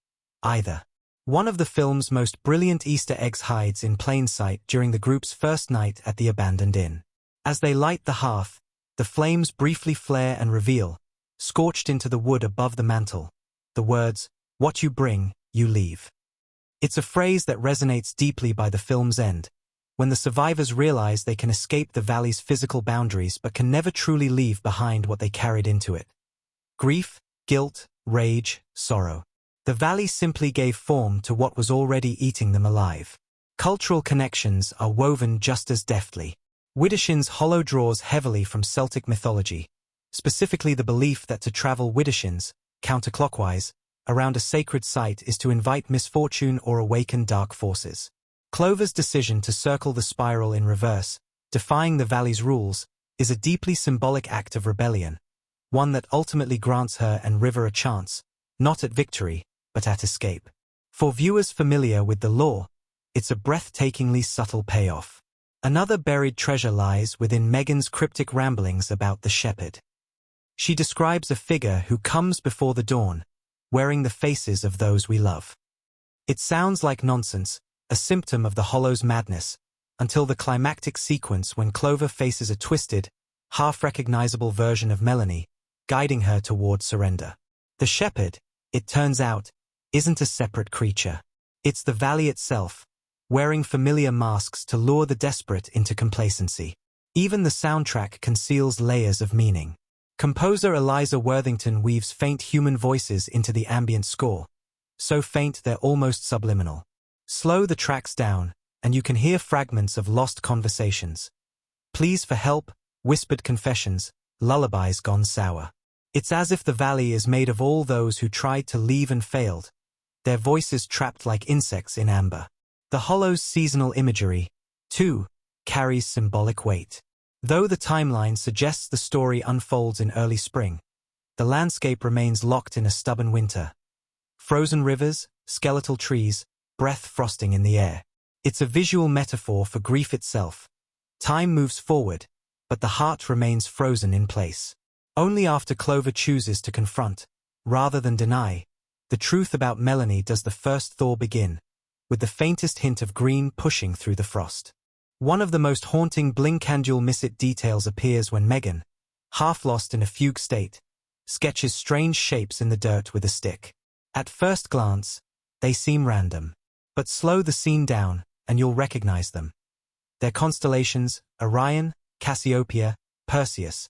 either. One of the film's most brilliant Easter eggs hides in plain sight during the group's first night at the abandoned inn. As they light the hearth, the flames briefly flare and reveal, scorched into the wood above the mantel, the words, "What you bring, you leave." It's a phrase that resonates deeply by the film's end, when the survivors realize they can escape the valley's physical boundaries but can never truly leave behind what they carried into it. Grief, guilt, rage, sorrow. The valley simply gave form to what was already eating them alive. Cultural connections are woven just as deftly. Widdershins hollow draws heavily from Celtic mythology, specifically the belief that to travel Widdershins, counterclockwise, around a sacred site is to invite misfortune or awaken dark forces. Clover's decision to circle the spiral in reverse, defying the valley's rules, is a deeply symbolic act of rebellion, one that ultimately grants her and River a chance, not at victory, but at escape. For viewers familiar with the lore, it's a breathtakingly subtle payoff. Another buried treasure lies within Megan's cryptic ramblings about the shepherd. She describes a figure who comes before the dawn, wearing the faces of those we love. It sounds like nonsense, a symptom of the hollow's madness, until the climactic sequence when Clover faces a twisted, half-recognizable version of Melanie, guiding her toward surrender. The shepherd, it turns out, isn't a separate creature. It's the valley itself, wearing familiar masks to lure the desperate into complacency. Even the soundtrack conceals layers of meaning. Composer Eliza Worthington weaves faint human voices into the ambient score, so faint they're almost subliminal. Slow the tracks down, and you can hear fragments of lost conversations. Pleas for help, whispered confessions, lullabies gone sour. It's as if the valley is made of all those who tried to leave and failed, their voices trapped like insects in amber. The hollow's seasonal imagery, too, carries symbolic weight. Though the timeline suggests the story unfolds in early spring, the landscape remains locked in a stubborn winter. Frozen rivers, skeletal trees, breath frosting in the air. It's a visual metaphor for grief itself. Time moves forward, but the heart remains frozen in place. Only after Clover chooses to confront, rather than deny, the truth about Melanie does the first thaw begin. with the faintest hint of green pushing through the frost. One of the most haunting blink-and-you'll-miss-it details appears when Megan, half lost in a fugue state, sketches strange shapes in the dirt with a stick. At first glance, they seem random. But slow the scene down, and you'll recognize them. Their constellations, Orion, Cassiopeia, Perseus,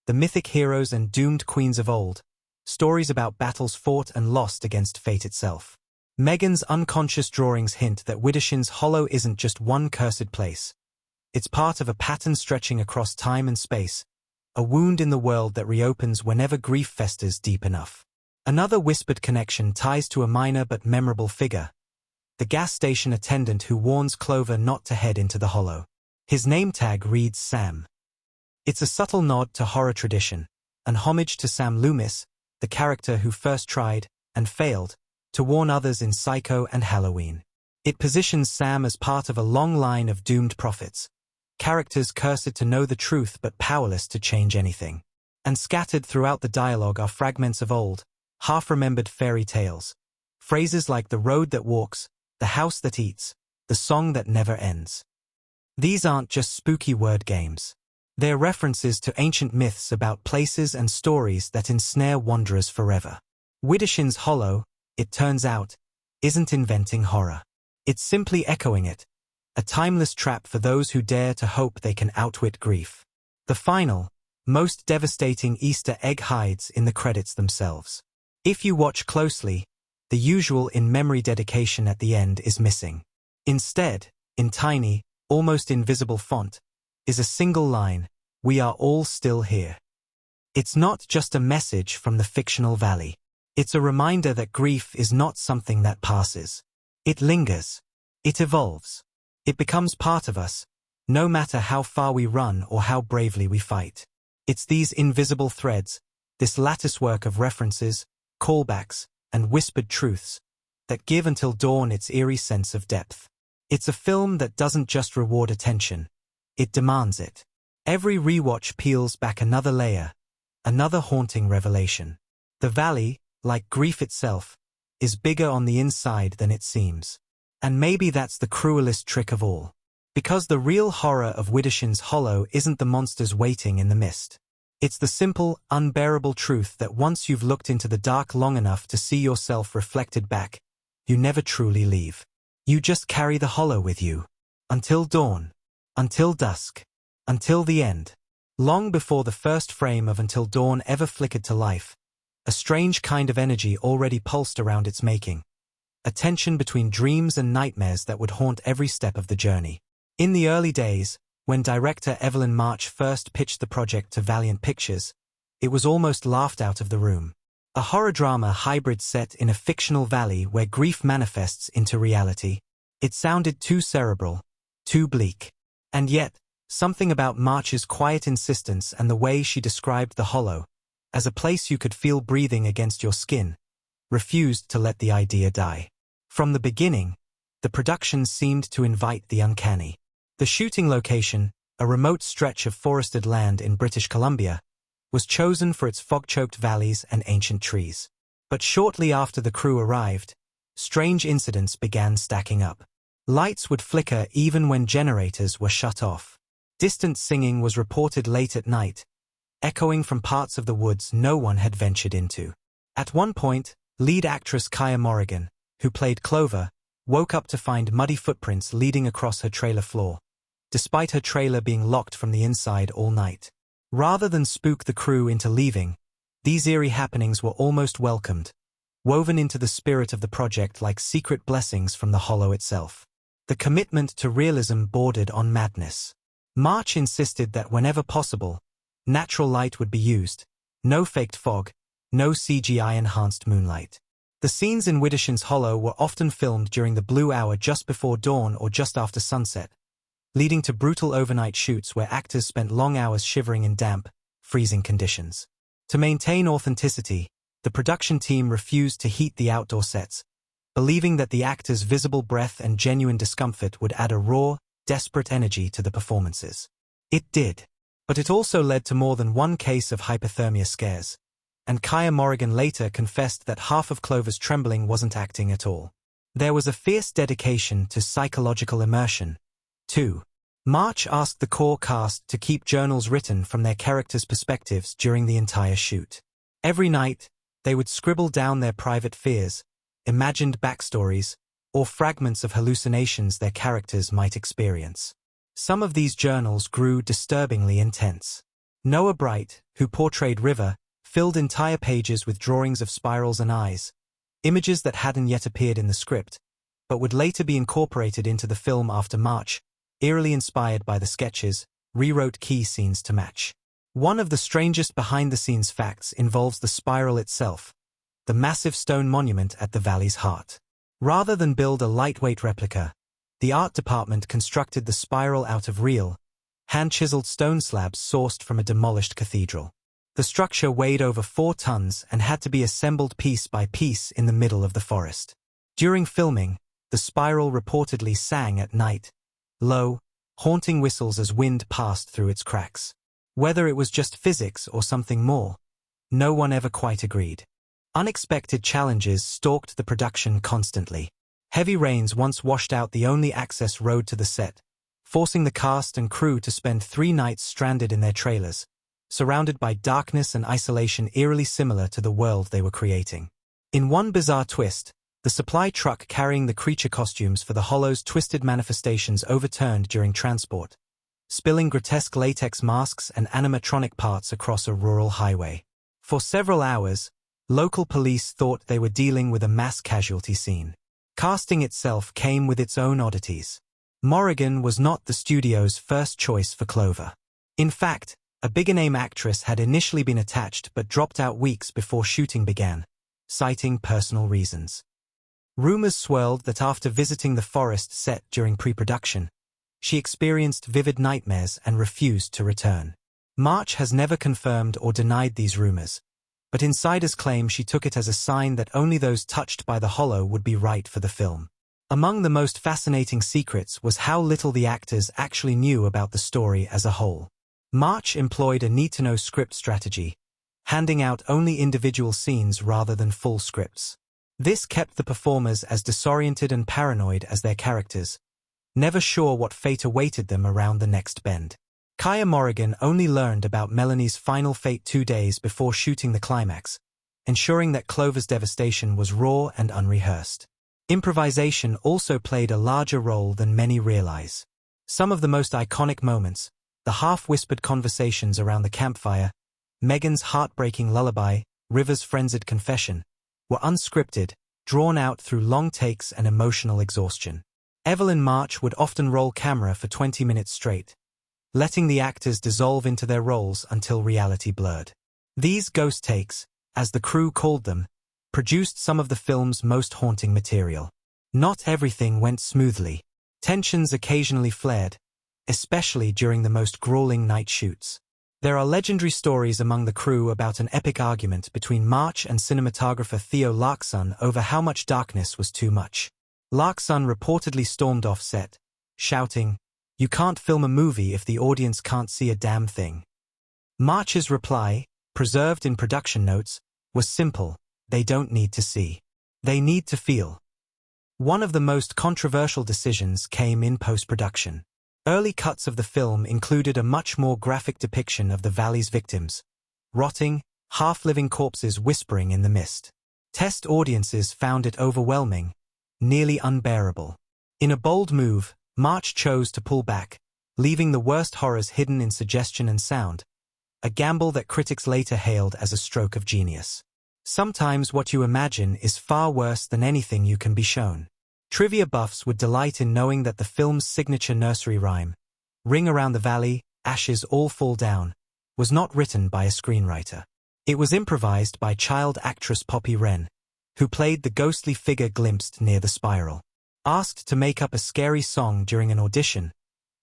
the mythic heroes and doomed queens of old, stories about battles fought and lost against fate itself. Megan's unconscious drawings hint that Widdershins Hollow isn't just one cursed place. It's part of a pattern stretching across time and space, a wound in the world that reopens whenever grief festers deep enough. Another whispered connection ties to a minor but memorable figure, the gas station attendant who warns Clover not to head into the hollow. His name tag reads Sam. It's a subtle nod to horror tradition, an homage to Sam Loomis, the character who first tried, and failed, to warn others in Psycho and Halloween. It positions Sam as part of a long line of doomed prophets, characters cursed to know the truth but powerless to change anything. And scattered throughout the dialogue are fragments of old, half-remembered fairy tales. Phrases like the road that walks, the house that eats, the song that never ends. These aren't just spooky word games. They're references to ancient myths about places and stories that ensnare wanderers forever. Widdershins Hollow, it turns out, isn't inventing horror. It's simply echoing it, a timeless trap for those who dare to hope they can outwit grief. The final, most devastating Easter egg hides in the credits themselves. If you watch closely, the usual in-memory dedication at the end is missing. Instead, in tiny, almost invisible font, is a single line, "We are all still here." It's not just a message from the fictional valley. It's a reminder that grief is not something that passes. It lingers. It evolves. It becomes part of us, no matter how far we run or how bravely we fight. It's these invisible threads, this latticework of references, callbacks, and whispered truths, that give Until Dawn its eerie sense of depth. It's a film that doesn't just reward attention, it demands it. Every rewatch peels back another layer, another haunting revelation. The valley, like grief itself, is bigger on the inside than it seems. And maybe that's the cruelest trick of all. Because the real horror of Widdershins Hollow isn't the monsters waiting in the mist. It's the simple, unbearable truth that once you've looked into the dark long enough to see yourself reflected back, you never truly leave. You just carry the hollow with you. Until dawn. Until dusk. Until the end. Long before the first frame of Until Dawn ever flickered to life, a strange kind of energy already pulsed around its making. A tension between dreams and nightmares that would haunt every step of the journey. In the early days, when director Evelyn March first pitched the project to Valiant Pictures, it was almost laughed out of the room. A horror drama hybrid set in a fictional valley where grief manifests into reality. It sounded too cerebral, too bleak. And yet, something about March's quiet insistence and the way she described the hollow, as a place you could feel breathing against your skin, refused to let the idea die. From the beginning, the production seemed to invite the uncanny. The shooting location, a remote stretch of forested land in British Columbia, was chosen for its fog-choked valleys and ancient trees. But shortly after the crew arrived, strange incidents began stacking up. Lights would flicker even when generators were shut off. Distant singing was reported late at night, echoing from parts of the woods no one had ventured into. At one point, lead actress Kaya Morrigan, who played Clover, woke up to find muddy footprints leading across her trailer floor, despite her trailer being locked from the inside all night. Rather than spook the crew into leaving, these eerie happenings were almost welcomed, woven into the spirit of the project like secret blessings from the hollow itself. The commitment to realism bordered on madness. March insisted that whenever possible, natural light would be used, no faked fog, no CGI-enhanced moonlight. The scenes in Widdershins Hollow were often filmed during the blue hour just before dawn or just after sunset, leading to brutal overnight shoots where actors spent long hours shivering in damp, freezing conditions. To maintain authenticity, the production team refused to heat the outdoor sets, believing that the actors' visible breath and genuine discomfort would add a raw, desperate energy to the performances. It did. But it also led to more than one case of hypothermia scares, and Kaya Morrigan later confessed that half of Clover's trembling wasn't acting at all. There was a fierce dedication to psychological immersion. 2. March asked the core cast to keep journals written from their characters' perspectives during the entire shoot. Every night, they would scribble down their private fears, imagined backstories, or fragments of hallucinations their characters might experience. Some of these journals grew disturbingly intense. Noah Bright, who portrayed River, filled entire pages with drawings of spirals and eyes, images that hadn't yet appeared in the script, but would later be incorporated into the film after March, eerily inspired by the sketches, rewrote key scenes to match. One of the strangest behind-the-scenes facts involves the spiral itself, the massive stone monument at the valley's heart. Rather than build a lightweight replica, the art department constructed the spiral out of real, hand-chiseled stone slabs sourced from a demolished cathedral. The structure weighed over 4 tons and had to be assembled piece by piece in the middle of the forest. During filming, the spiral reportedly sang at night, low, haunting whistles as wind passed through its cracks. Whether it was just physics or something more, no one ever quite agreed. Unexpected challenges stalked the production constantly. Heavy rains once washed out the only access road to the set, forcing the cast and crew to spend 3 nights stranded in their trailers, surrounded by darkness and isolation eerily similar to the world they were creating. In one bizarre twist, the supply truck carrying the creature costumes for the Hollow's twisted manifestations overturned during transport, spilling grotesque latex masks and animatronic parts across a rural highway. For several hours, local police thought they were dealing with a mass casualty scene. Casting itself came with its own oddities. Morrigan was not the studio's first choice for Clover. In fact, a bigger-name actress had initially been attached but dropped out weeks before shooting began, citing personal reasons. Rumors swirled that after visiting the forest set during pre-production, she experienced vivid nightmares and refused to return. March has never confirmed or denied these rumors, but insiders claim she took it as a sign that only those touched by the Hollow would be right for the film. Among the most fascinating secrets was how little the actors actually knew about the story as a whole. March employed a need-to-know script strategy, handing out only individual scenes rather than full scripts. This kept the performers as disoriented and paranoid as their characters, never sure what fate awaited them around the next bend. Kaya Morrigan only learned about Melanie's final fate 2 days before shooting the climax, ensuring that Clover's devastation was raw and unrehearsed. Improvisation also played a larger role than many realize. Some of the most iconic moments, the half-whispered conversations around the campfire, Megan's heartbreaking lullaby, River's frenzied confession, were unscripted, drawn out through long takes and emotional exhaustion. Evelyn March would often roll camera for 20 minutes straight, letting the actors dissolve into their roles until reality blurred. These ghost takes, as the crew called them, produced some of the film's most haunting material. Not everything went smoothly. Tensions occasionally flared, especially during the most grueling night shoots. There are legendary stories among the crew about an epic argument between March and cinematographer Theo Larkson over how much darkness was too much. Larkson reportedly stormed off set, shouting, "You can't film a movie if the audience can't see a damn thing." March's reply, preserved in production notes, was simple: they don't need to see. They need to feel. One of the most controversial decisions came in post-production. Early cuts of the film included a much more graphic depiction of the valley's victims, rotting, half-living corpses whispering in the mist. Test audiences found it overwhelming, nearly unbearable. In a bold move, March chose to pull back, leaving the worst horrors hidden in suggestion and sound, a gamble that critics later hailed as a stroke of genius. Sometimes what you imagine is far worse than anything you can be shown. Trivia buffs would delight in knowing that the film's signature nursery rhyme, "Ring around the valley, ashes all fall down," was not written by a screenwriter. It was improvised by child actress Poppy Wren, who played the ghostly figure glimpsed near the spiral. Asked to make up a scary song during an audition,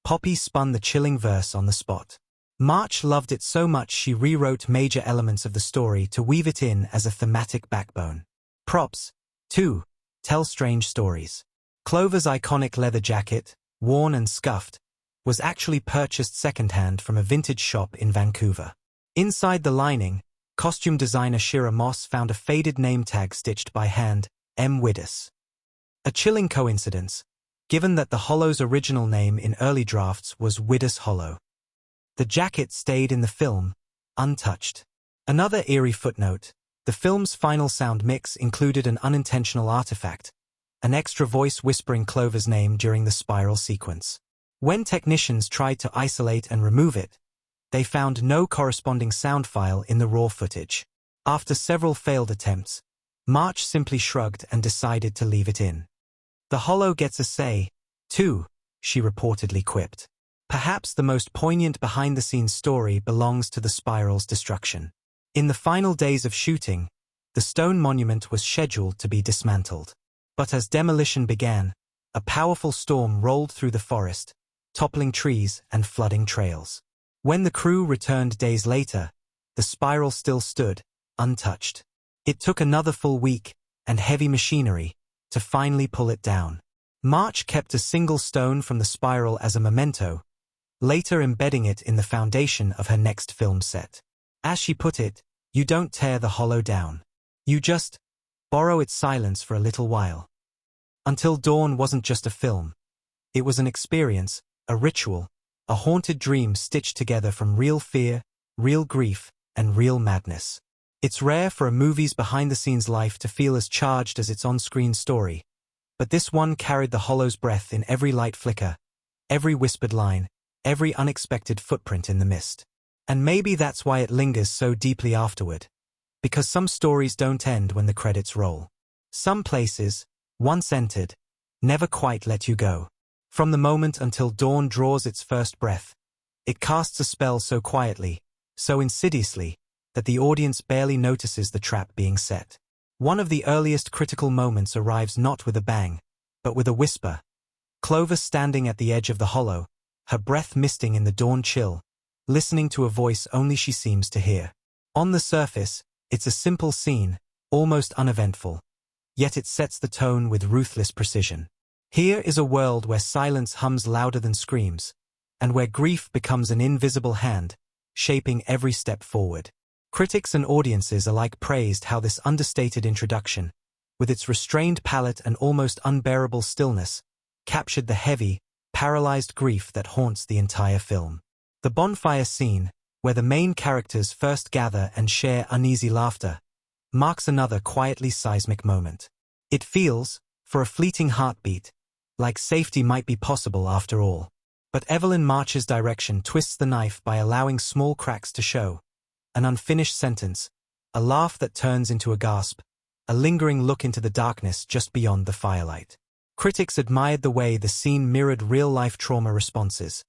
Poppy spun the chilling verse on the spot. March loved it so much she rewrote major elements of the story to weave it in as a thematic backbone. Props, too, tell strange stories. Clover's iconic leather jacket, worn and scuffed, was actually purchased secondhand from a vintage shop in Vancouver. Inside the lining, costume designer Shira Moss found a faded name tag stitched by hand, M. Widdus. A chilling coincidence, given that the Hollow's original name in early drafts was Widus Hollow. The jacket stayed in the film, untouched. Another eerie footnote, the film's final sound mix included an unintentional artifact, an extra voice whispering Clover's name during the spiral sequence. When technicians tried to isolate and remove it, they found no corresponding sound file in the raw footage. After several failed attempts, March simply shrugged and decided to leave it in. "The Hollow gets a say, too," she reportedly quipped. Perhaps the most poignant behind-the-scenes story belongs to the spiral's destruction. In the final days of shooting, the stone monument was scheduled to be dismantled. But as demolition began, a powerful storm rolled through the forest, toppling trees and flooding trails. When the crew returned days later, the spiral still stood, untouched. It took another full week, and heavy machinery, to finally pull it down. March kept a single stone from the spiral as a memento, later embedding it in the foundation of her next film set. As she put it, "You don't tear the Hollow down. You just borrow its silence for a little while." Until Dawn wasn't just a film. It was an experience, a ritual, a haunted dream stitched together from real fear, real grief, and real madness. It's rare for a movie's behind-the-scenes life to feel as charged as its on-screen story, but this one carried the Hollow's breath in every light flicker, every whispered line, every unexpected footprint in the mist. And maybe that's why it lingers so deeply afterward. Because some stories don't end when the credits roll. Some places, once entered, never quite let you go. From the moment until dawn draws its first breath, it casts a spell so quietly, so insidiously, that the audience barely notices the trap being set. One of the earliest critical moments arrives not with a bang, but with a whisper. Clover standing at the edge of the Hollow, her breath misting in the dawn chill, listening to a voice only she seems to hear. On the surface, it's a simple scene, almost uneventful, yet it sets the tone with ruthless precision. Here is a world where silence hums louder than screams, and where grief becomes an invisible hand, shaping every step forward. Critics and audiences alike praised how this understated introduction, with its restrained palette and almost unbearable stillness, captured the heavy, paralyzed grief that haunts the entire film. The bonfire scene, where the main characters first gather and share uneasy laughter, marks another quietly seismic moment. It feels, for a fleeting heartbeat, like safety might be possible after all. But Evelyn March's direction twists the knife by allowing small cracks to show. An unfinished sentence, a laugh that turns into a gasp, a lingering look into the darkness just beyond the firelight. Critics admired the way the scene mirrored real-life trauma responses.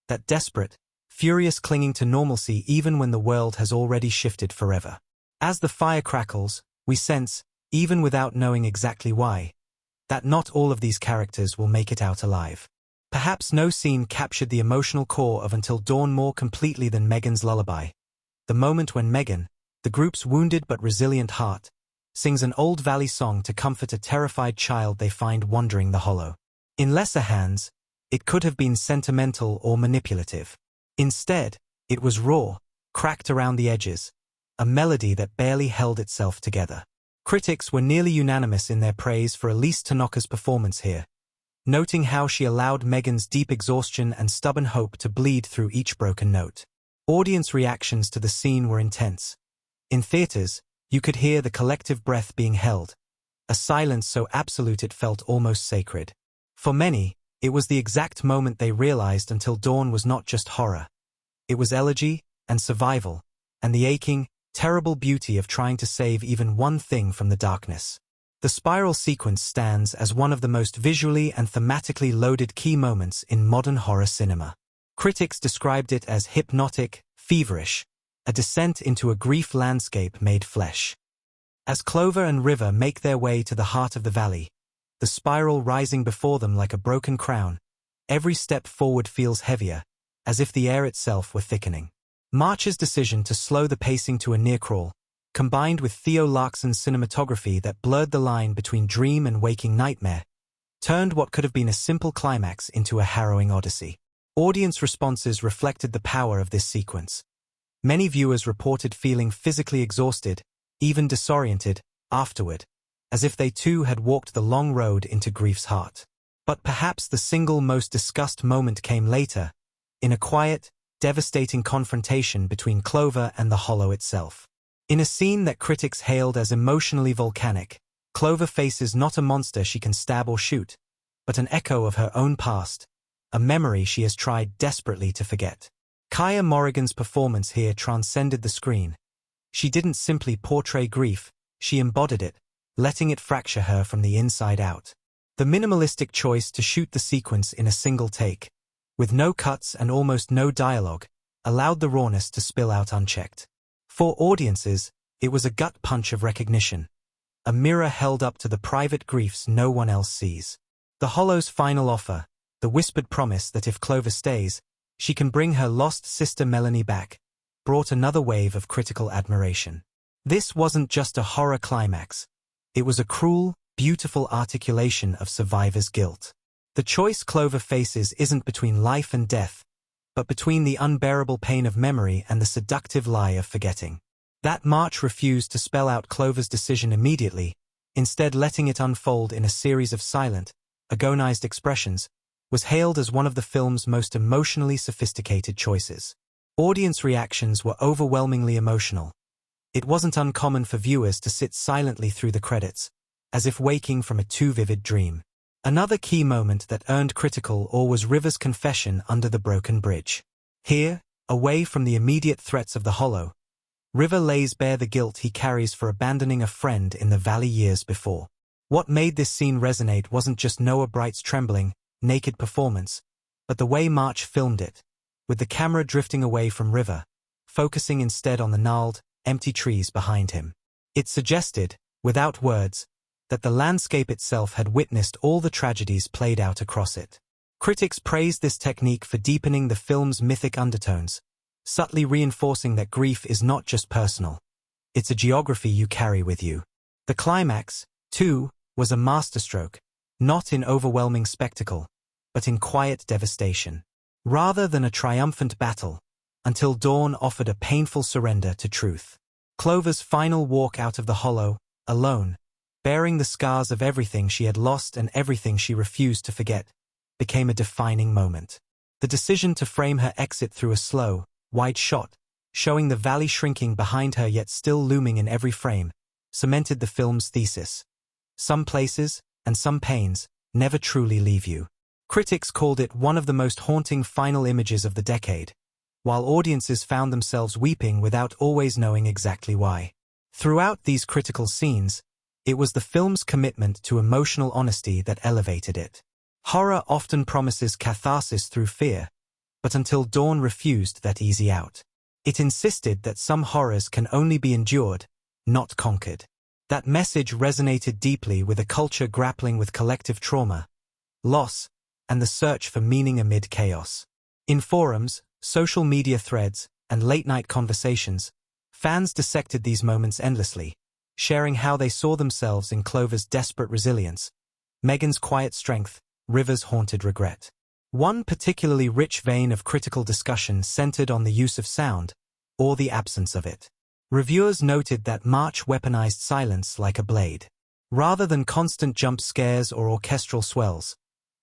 That desperate, furious clinging to normalcy even when the world has already shifted forever. As the fire crackles, we sense, even without knowing exactly why, that not all of these characters will make it out alive. Perhaps no scene captured the emotional core of Until Dawn more completely than Megan's lullaby. The moment when Megan, the group's wounded but resilient heart, sings an old valley song to comfort a terrified child they find wandering the Hollow. In lesser hands, it could have been sentimental or manipulative. Instead, it was raw, cracked around the edges, a melody that barely held itself together. Critics were nearly unanimous in their praise for Elise Tanaka's performance here, noting how she allowed Megan's deep exhaustion and stubborn hope to bleed through each broken note. Audience reactions to the scene were intense. In theaters, you could hear the collective breath being held, a silence so absolute it felt almost sacred. For many, it was the exact moment they realized Until Dawn was not just horror. It was elegy and survival, and the aching, terrible beauty of trying to save even one thing from the darkness. The spiral sequence stands as one of the most visually and thematically loaded key moments in modern horror cinema. Critics described it as hypnotic, feverish, a descent into a grief landscape made flesh. As Clover and River make their way to the heart of the valley, the spiral rising before them like a broken crown, every step forward feels heavier, as if the air itself were thickening. March's decision to slow the pacing to a near-crawl, combined with Theo Larkson's cinematography that blurred the line between dream and waking nightmare, turned what could have been a simple climax into a harrowing odyssey. Audience responses reflected the power of this sequence. Many viewers reported feeling physically exhausted, even disoriented, afterward, as if they too had walked the long road into grief's heart. But perhaps the single most discussed moment came later, in a quiet, devastating confrontation between Clover and the hollow itself. In a scene that critics hailed as emotionally volcanic, Clover faces not a monster she can stab or shoot, but an echo of her own past, a memory she has tried desperately to forget. Kaya Morrigan's performance here transcended the screen. She didn't simply portray grief, she embodied it, letting it fracture her from the inside out. The minimalistic choice to shoot the sequence in a single take, with no cuts and almost no dialogue, allowed the rawness to spill out unchecked. For audiences, it was a gut punch of recognition, a mirror held up to the private griefs no one else sees. The Hollow's final offer, the whispered promise that if Clover stays, she can bring her lost sister Melanie back, brought another wave of critical admiration. This wasn't just a horror climax. It was a cruel, beautiful articulation of survivor's guilt. The choice Clover faces isn't between life and death, but between the unbearable pain of memory and the seductive lie of forgetting. That march refused to spell out Clover's decision immediately, instead letting it unfold in a series of silent, agonized expressions, was hailed as one of the film's most emotionally sophisticated choices. Audience reactions were overwhelmingly emotional. It wasn't uncommon for viewers to sit silently through the credits, as if waking from a too vivid dream. Another key moment that earned critical awe was River's confession under the broken bridge. Here, away from the immediate threats of the Hollow, River lays bare the guilt he carries for abandoning a friend in the valley years before. What made this scene resonate wasn't just Noah Bright's trembling, naked performance, but the way March filmed it, with the camera drifting away from River, focusing instead on the gnarled, empty trees behind him. It suggested, without words, that the landscape itself had witnessed all the tragedies played out across it. Critics praised this technique for deepening the film's mythic undertones, subtly reinforcing that grief is not just personal. It's a geography you carry with you. The climax, too, was a masterstroke, not in overwhelming spectacle, but in quiet devastation. Rather than a triumphant battle, Until Dawn offered a painful surrender to truth. Clover's final walk out of the Hollow, alone, bearing the scars of everything she had lost and everything she refused to forget, became a defining moment. The decision to frame her exit through a slow, wide shot, showing the valley shrinking behind her yet still looming in every frame, cemented the film's thesis. Some places, and some pains, never truly leave you. Critics called it one of the most haunting final images of the decade, while audiences found themselves weeping without always knowing exactly why. Throughout these critical scenes, it was the film's commitment to emotional honesty that elevated it. Horror often promises catharsis through fear, but Until Dawn refused that easy out. It insisted that some horrors can only be endured, not conquered. That message resonated deeply with a culture grappling with collective trauma, loss, and the search for meaning amid chaos. In forums, social media threads, and late-night conversations, fans dissected these moments endlessly, sharing how they saw themselves in Clover's desperate resilience, Megan's quiet strength, River's haunted regret. One particularly rich vein of critical discussion centered on the use of sound, or the absence of it. Reviewers noted that March weaponized silence like a blade. Rather than constant jump scares or orchestral swells,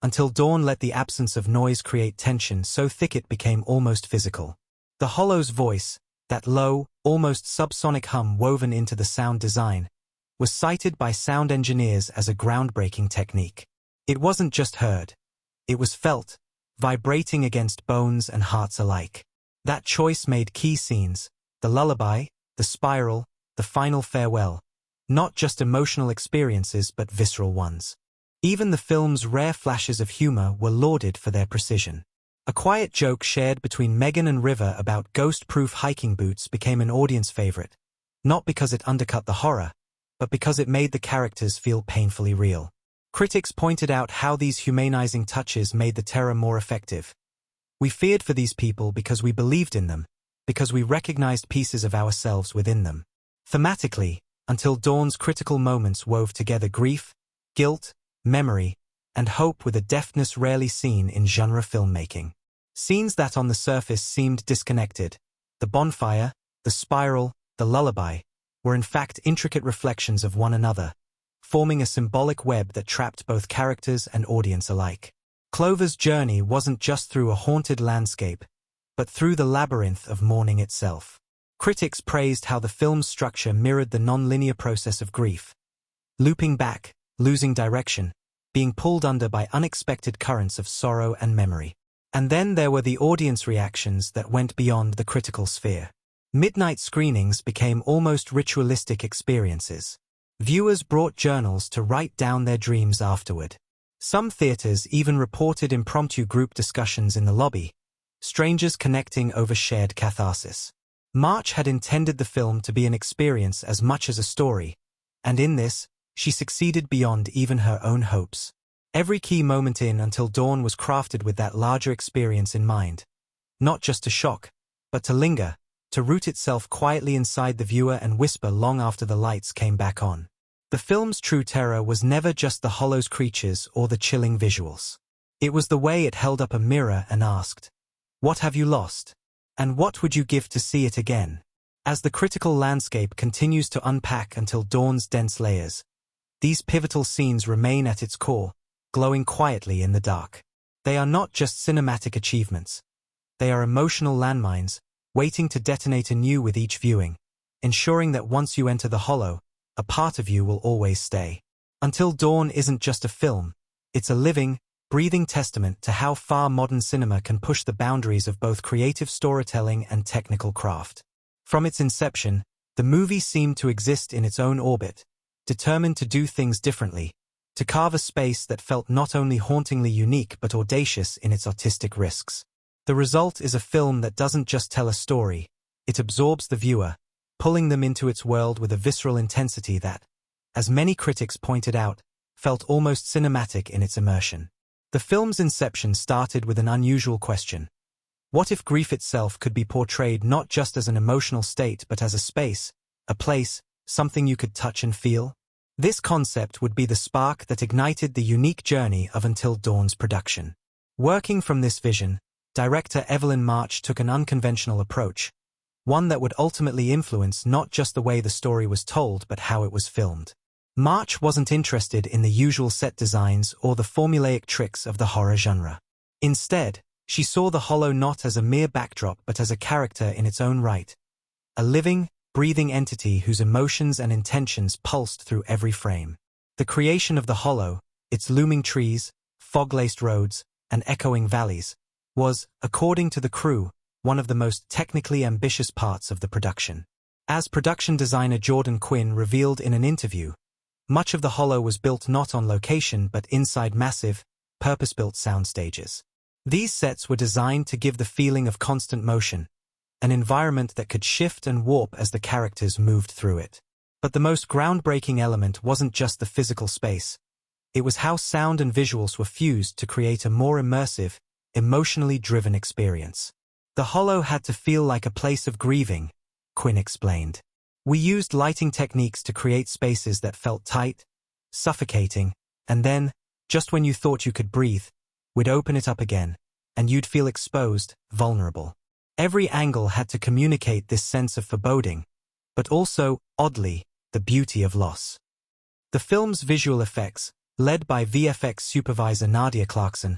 Until Dawn let the absence of noise create tension so thick it became almost physical. The Hollow's voice, that low, almost subsonic hum woven into the sound design, was cited by sound engineers as a groundbreaking technique. It wasn't just heard. It was felt, vibrating against bones and hearts alike. That choice made key scenes, the lullaby, the spiral, the final farewell, not just emotional experiences but visceral ones. Even the film's rare flashes of humor were lauded for their precision. A quiet joke shared between Megan and River about ghost-proof hiking boots became an audience favorite, not because it undercut the horror, but because it made the characters feel painfully real. Critics pointed out how these humanizing touches made the terror more effective. We feared for these people because we believed in them, because we recognized pieces of ourselves within them. Thematically, Until Dawn's critical moments wove together grief, guilt, memory, and hope with a deftness rarely seen in genre filmmaking. Scenes that on the surface seemed disconnected, the bonfire, the spiral, the lullaby, were in fact intricate reflections of one another, forming a symbolic web that trapped both characters and audience alike. Clover's journey wasn't just through a haunted landscape, but through the labyrinth of mourning itself. Critics praised how the film's structure mirrored the non-linear process of grief, looping back, losing direction, being pulled under by unexpected currents of sorrow and memory. And then there were the audience reactions that went beyond the critical sphere. Midnight screenings became almost ritualistic experiences. Viewers brought journals to write down their dreams afterward. Some theaters even reported impromptu group discussions in the lobby, strangers connecting over shared catharsis. March had intended the film to be an experience as much as a story, and in this, she succeeded beyond even her own hopes. Every key moment in Until Dawn was crafted with that larger experience in mind. Not just to shock, but to linger, to root itself quietly inside the viewer and whisper long after the lights came back on. The film's true terror was never just the Hollow's creatures or the chilling visuals. It was the way it held up a mirror and asked, "What have you lost? And what would you give to see it again?" As the critical landscape continues to unpack Until Dawn's dense layers, these pivotal scenes remain at its core, glowing quietly in the dark. They are not just cinematic achievements. They are emotional landmines, waiting to detonate anew with each viewing, ensuring that once you enter the Hollow, a part of you will always stay. Until Dawn isn't just a film, it's a living, breathing testament to how far modern cinema can push the boundaries of both creative storytelling and technical craft. From its inception, the movie seemed to exist in its own orbit, determined to do things differently, to carve a space that felt not only hauntingly unique but audacious in its artistic risks. The result is a film that doesn't just tell a story, it absorbs the viewer, pulling them into its world with a visceral intensity that, as many critics pointed out, felt almost cinematic in its immersion. The film's inception started with an unusual question. What if grief itself could be portrayed not just as an emotional state but as a space, a place, something you could touch and feel? This concept would be the spark that ignited the unique journey of Until Dawn's production. Working from this vision, director Evelyn March took an unconventional approach, one that would ultimately influence not just the way the story was told but how it was filmed. March wasn't interested in the usual set designs or the formulaic tricks of the horror genre. Instead, she saw the Hollow not as a mere backdrop but as a character in its own right, a living, breathing entity whose emotions and intentions pulsed through every frame. The creation of the Hollow, its looming trees, fog-laced roads, and echoing valleys, was, according to the crew, one of the most technically ambitious parts of the production. As production designer Jordan Quinn revealed in an interview, much of the Hollow was built not on location but inside massive, purpose-built sound stages. These sets were designed to give the feeling of constant motion, an environment that could shift and warp as the characters moved through it. But the most groundbreaking element wasn't just the physical space. It was how sound and visuals were fused to create a more immersive, emotionally driven experience. The Hollow had to feel like a place of grieving, Quinn explained. We used lighting techniques to create spaces that felt tight, suffocating, and then, just when you thought you could breathe, we'd open it up again, and you'd feel exposed, vulnerable. Every angle had to communicate this sense of foreboding, but also, oddly, the beauty of loss. The film's visual effects, led by VFX supervisor Nadia Clarkson,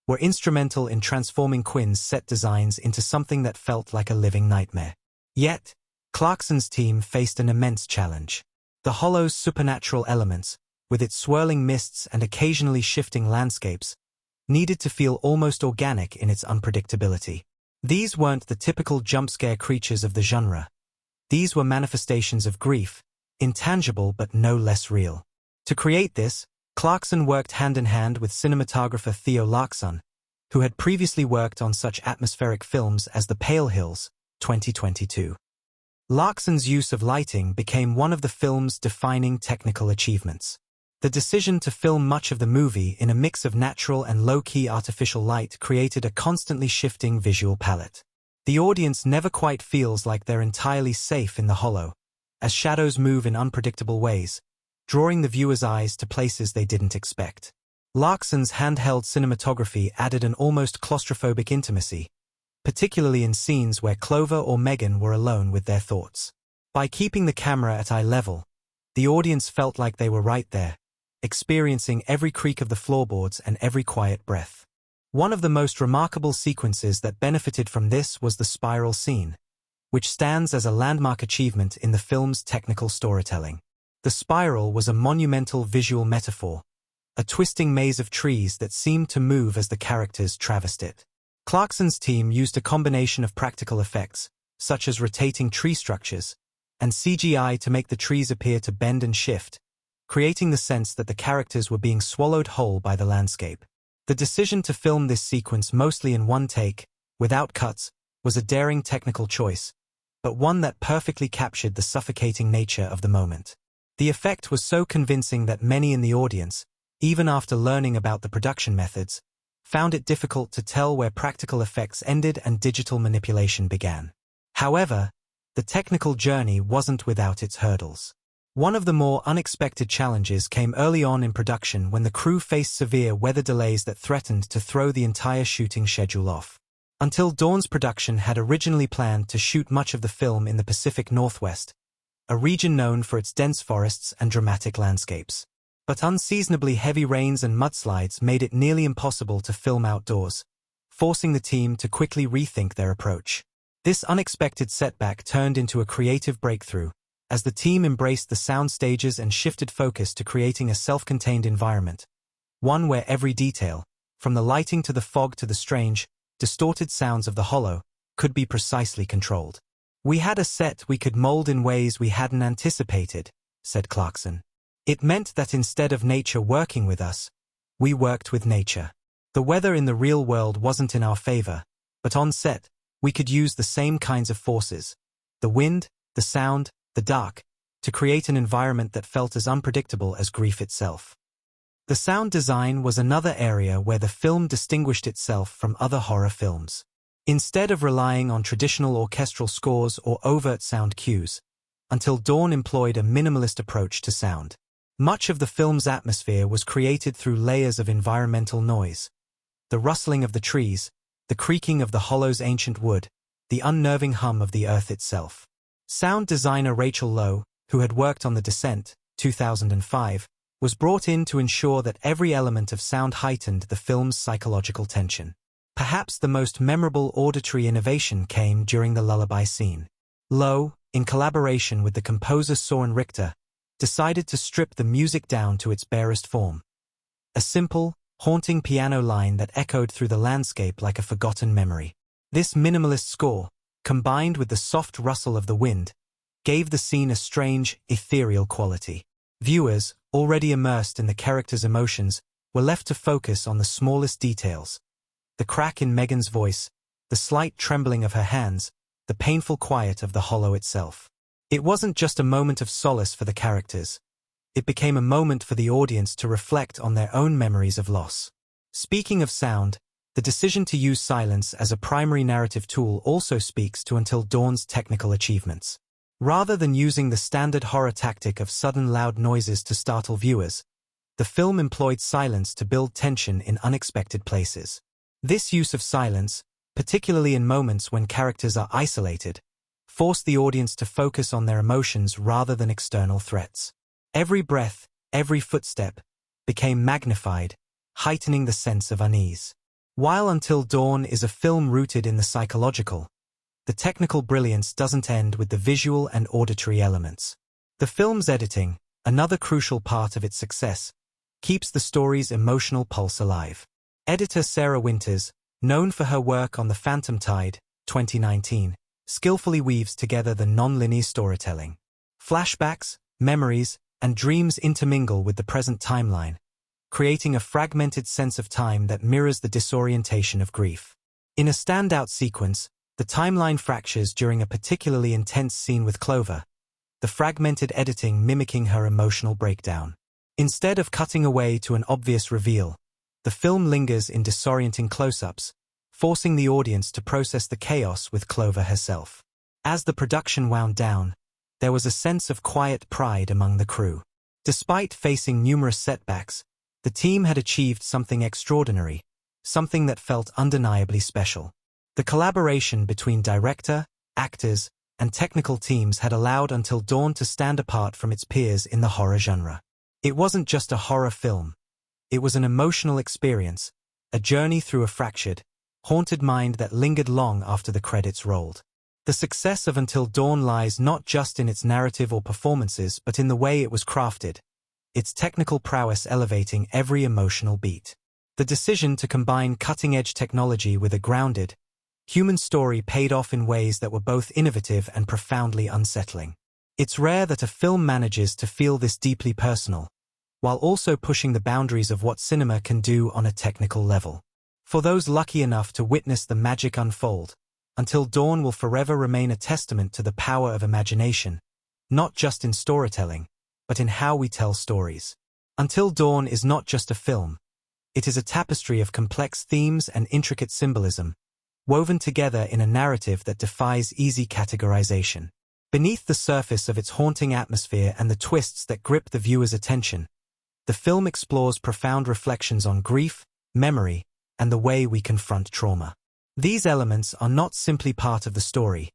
were instrumental in transforming Quinn's set designs into something that felt like a living nightmare. Yet, Clarkson's team faced an immense challenge. The Hollow's supernatural elements, with its swirling mists and occasionally shifting landscapes, needed to feel almost organic in its unpredictability. These weren't the typical jump-scare creatures of the genre. These were manifestations of grief, intangible but no less real. To create this, Clarkson worked hand-in-hand with cinematographer Theo Larkson, who had previously worked on such atmospheric films as The Pale Hills, 2022. Larkson's use of lighting became one of the film's defining technical achievements. The decision to film much of the movie in a mix of natural and low-key artificial light created a constantly shifting visual palette. The audience never quite feels like they're entirely safe in the Hollow, as shadows move in unpredictable ways, drawing the viewer's eyes to places they didn't expect. Larkson's handheld cinematography added an almost claustrophobic intimacy, particularly in scenes where Clover or Megan were alone with their thoughts. By keeping the camera at eye level, the audience felt like they were right there, experiencing every creak of the floorboards and every quiet breath. One of the most remarkable sequences that benefited from this was the spiral scene, which stands as a landmark achievement in the film's technical storytelling. The spiral was a monumental visual metaphor, a twisting maze of trees that seemed to move as the characters traversed it. Clarkson's team used a combination of practical effects, such as rotating tree structures, and CGI to make the trees appear to bend and shift, creating the sense that the characters were being swallowed whole by the landscape. The decision to film this sequence mostly in one take, without cuts, was a daring technical choice, but one that perfectly captured the suffocating nature of the moment. The effect was so convincing that many in the audience, even after learning about the production methods, found it difficult to tell where practical effects ended and digital manipulation began. However, the technical journey wasn't without its hurdles. One of the more unexpected challenges came early on in production when the crew faced severe weather delays that threatened to throw the entire shooting schedule off. Until Dawn's production had originally planned to shoot much of the film in the Pacific Northwest, a region known for its dense forests and dramatic landscapes. But unseasonably heavy rains and mudslides made it nearly impossible to film outdoors, forcing the team to quickly rethink their approach. This unexpected setback turned into a creative breakthrough, as the team embraced the sound stages and shifted focus to creating a self-contained environment, one where every detail, from the lighting to the fog to the strange, distorted sounds of the hollow, could be precisely controlled. "We had a set we could mold in ways we hadn't anticipated," said Clarkson. "It meant that instead of nature working with us, we worked with nature. The weather in the real world wasn't in our favor, but on set, we could use the same kinds of forces, the wind, the sound, the dark, to create an environment that felt as unpredictable as grief itself." The sound design was another area where the film distinguished itself from other horror films. Instead of relying on traditional orchestral scores or overt sound cues, Until Dawn employed a minimalist approach to sound. Much of the film's atmosphere was created through layers of environmental noise. The rustling of the trees, the creaking of the hollow's ancient wood, the unnerving hum of the earth itself. Sound designer Rachel Lowe, who had worked on The Descent, 2005, was brought in to ensure that every element of sound heightened the film's psychological tension. Perhaps the most memorable auditory innovation came during the lullaby scene. Lowe, in collaboration with the composer Soren Richter, decided to strip the music down to its barest form. A simple, haunting piano line that echoed through the landscape like a forgotten memory. This minimalist score, combined with the soft rustle of the wind, gave the scene a strange, ethereal quality. Viewers, already immersed in the characters' emotions, were left to focus on the smallest details. The crack in Megan's voice, the slight trembling of her hands, the painful quiet of the hollow itself. It wasn't just a moment of solace for the characters. It became a moment for the audience to reflect on their own memories of loss. Speaking of sound, the decision to use silence as a primary narrative tool also speaks to Until Dawn's technical achievements. Rather than using the standard horror tactic of sudden loud noises to startle viewers, the film employed silence to build tension in unexpected places. This use of silence, particularly in moments when characters are isolated, forced the audience to focus on their emotions rather than external threats. Every breath, every footstep, became magnified, heightening the sense of unease. While Until Dawn is a film rooted in the psychological, the technical brilliance doesn't end with the visual and auditory elements. The film's editing, another crucial part of its success, keeps the story's emotional pulse alive. Editor Sarah Winters, known for her work on The Phantom Tide, 2019, skillfully weaves together the non-linear storytelling. Flashbacks, memories, and dreams intermingle with the present timeline, creating a fragmented sense of time that mirrors the disorientation of grief. In a standout sequence, the timeline fractures during a particularly intense scene with Clover, the fragmented editing mimicking her emotional breakdown. Instead of cutting away to an obvious reveal, the film lingers in disorienting close-ups, forcing the audience to process the chaos with Clover herself. As the production wound down, there was a sense of quiet pride among the crew. Despite facing numerous setbacks, the team had achieved something extraordinary, something that felt undeniably special. The collaboration between director, actors, and technical teams had allowed Until Dawn to stand apart from its peers in the horror genre. It wasn't just a horror film. It was an emotional experience, a journey through a fractured, haunted mind that lingered long after the credits rolled. The success of Until Dawn lies not just in its narrative or performances but in the way it was crafted, its technical prowess elevating every emotional beat. The decision to combine cutting-edge technology with a grounded, human story paid off in ways that were both innovative and profoundly unsettling. It's rare that a film manages to feel this deeply personal, while also pushing the boundaries of what cinema can do on a technical level. For those lucky enough to witness the magic unfold, Until Dawn will forever remain a testament to the power of imagination, not just in storytelling, but in how we tell stories. Until Dawn is not just a film. It is a tapestry of complex themes and intricate symbolism, woven together in a narrative that defies easy categorization. Beneath the surface of its haunting atmosphere and the twists that grip the viewer's attention, the film explores profound reflections on grief, memory, and the way we confront trauma. These elements are not simply part of the story.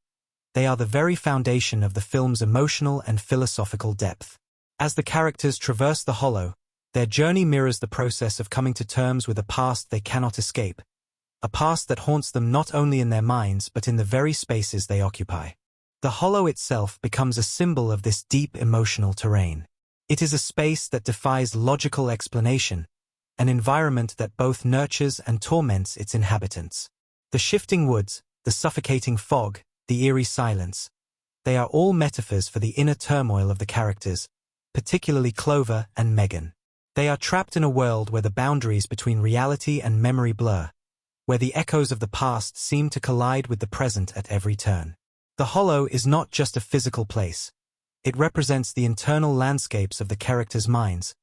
They are the very foundation of the film's emotional and philosophical depth. As the characters traverse the hollow, their journey mirrors the process of coming to terms with a past they cannot escape, a past that haunts them not only in their minds but in the very spaces they occupy. The hollow itself becomes a symbol of this deep emotional terrain. It is a space that defies logical explanation, an environment that both nurtures and torments its inhabitants. The shifting woods, the suffocating fog, the eerie silence, they are all metaphors for the inner turmoil of the characters, particularly Clover and Megan. They are trapped in a world where the boundaries between reality and memory blur, where the echoes of the past seem to collide with the present at every turn. The hollow is not just a physical place. It represents the internal landscapes of the characters' minds,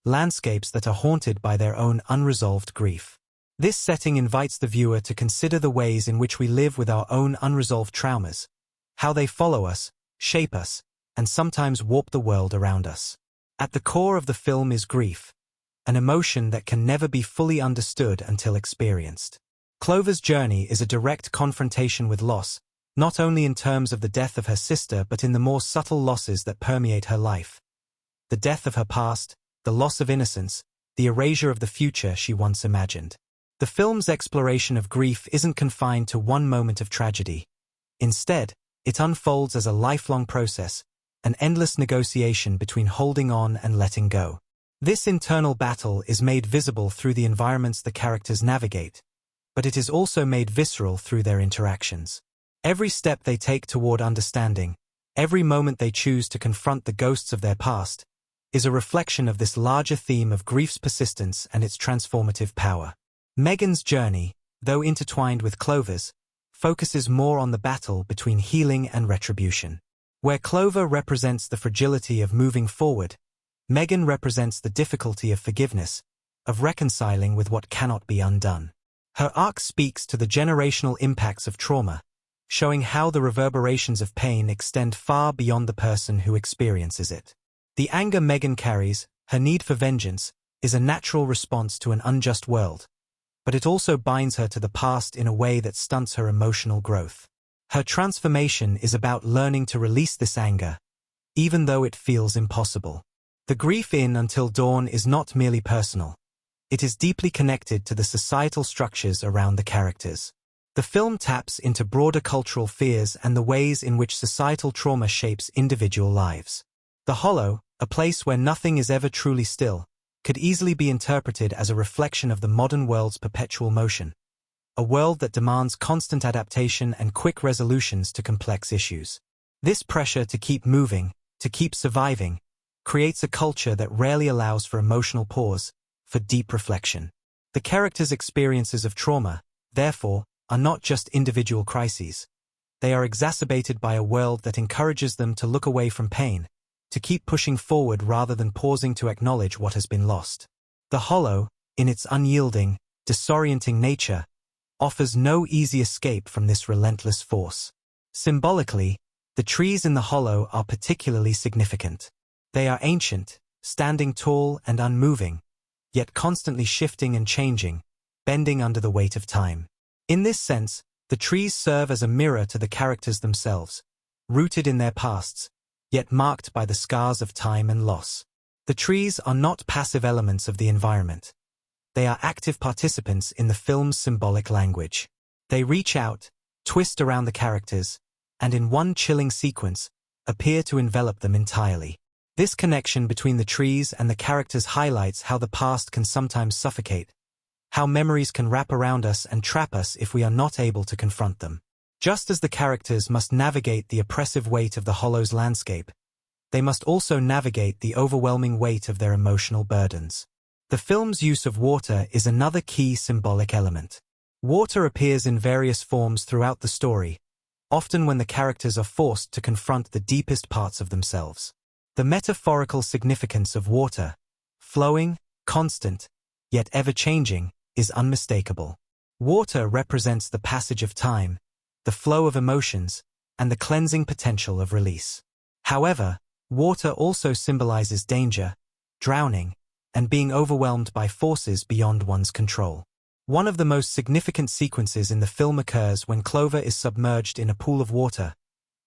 landscapes that are haunted by their own unresolved grief. This setting invites the viewer to consider the ways in which we live with our own unresolved traumas, how they follow us, shape us, and sometimes warp the world around us. At the core of the film is grief, an emotion that can never be fully understood until experienced. Clover's journey is a direct confrontation with loss, not only in terms of the death of her sister but in the more subtle losses that permeate her life. The death of her past, the loss of innocence, the erasure of the future she once imagined. The film's exploration of grief isn't confined to one moment of tragedy. Instead, it unfolds as a lifelong process, an endless negotiation between holding on and letting go. This internal battle is made visible through the environments the characters navigate, but it is also made visceral through their interactions. Every step they take toward understanding, every moment they choose to confront the ghosts of their past, is a reflection of this larger theme of grief's persistence and its transformative power. Megan's journey, though intertwined with Clover's, focuses more on the battle between healing and retribution. Where Clover represents the fragility of moving forward, Megan represents the difficulty of forgiveness, of reconciling with what cannot be undone. Her arc speaks to the generational impacts of trauma, showing how the reverberations of pain extend far beyond the person who experiences it. The anger Megan carries, her need for vengeance, is a natural response to an unjust world, but it also binds her to the past in a way that stunts her emotional growth. Her transformation is about learning to release this anger, even though it feels impossible. The grief in Until Dawn is not merely personal. It is deeply connected to the societal structures around the characters. The film taps into broader cultural fears and the ways in which societal trauma shapes individual lives. The hollow, a place where nothing is ever truly still, could easily be interpreted as a reflection of the modern world's perpetual motion, a world that demands constant adaptation and quick resolutions to complex issues. This pressure to keep moving, to keep surviving, creates a culture that rarely allows for emotional pause, for deep reflection. The characters' experiences of trauma, therefore, are not just individual crises. They are exacerbated by a world that encourages them to look away from pain, to keep pushing forward rather than pausing to acknowledge what has been lost. The hollow, in its unyielding, disorienting nature, offers no easy escape from this relentless force. Symbolically, the trees in the hollow are particularly significant. They are ancient, standing tall and unmoving, yet constantly shifting and changing, bending under the weight of time. In this sense, the trees serve as a mirror to the characters themselves, rooted in their pasts, yet marked by the scars of time and loss. The trees are not passive elements of the environment. They are active participants in the film's symbolic language. They reach out, twist around the characters, and in one chilling sequence, appear to envelop them entirely. This connection between the trees and the characters highlights how the past can sometimes suffocate, how memories can wrap around us and trap us if we are not able to confront them. Just as the characters must navigate the oppressive weight of the Hollow's landscape, they must also navigate the overwhelming weight of their emotional burdens. The film's use of water is another key symbolic element. Water appears in various forms throughout the story, often when the characters are forced to confront the deepest parts of themselves. The metaphorical significance of water, flowing, constant, yet ever-changing, is unmistakable. Water represents the passage of time, the flow of emotions, and the cleansing potential of release. However, water also symbolizes danger, drowning, and being overwhelmed by forces beyond one's control. One of the most significant sequences in the film occurs when Clover is submerged in a pool of water,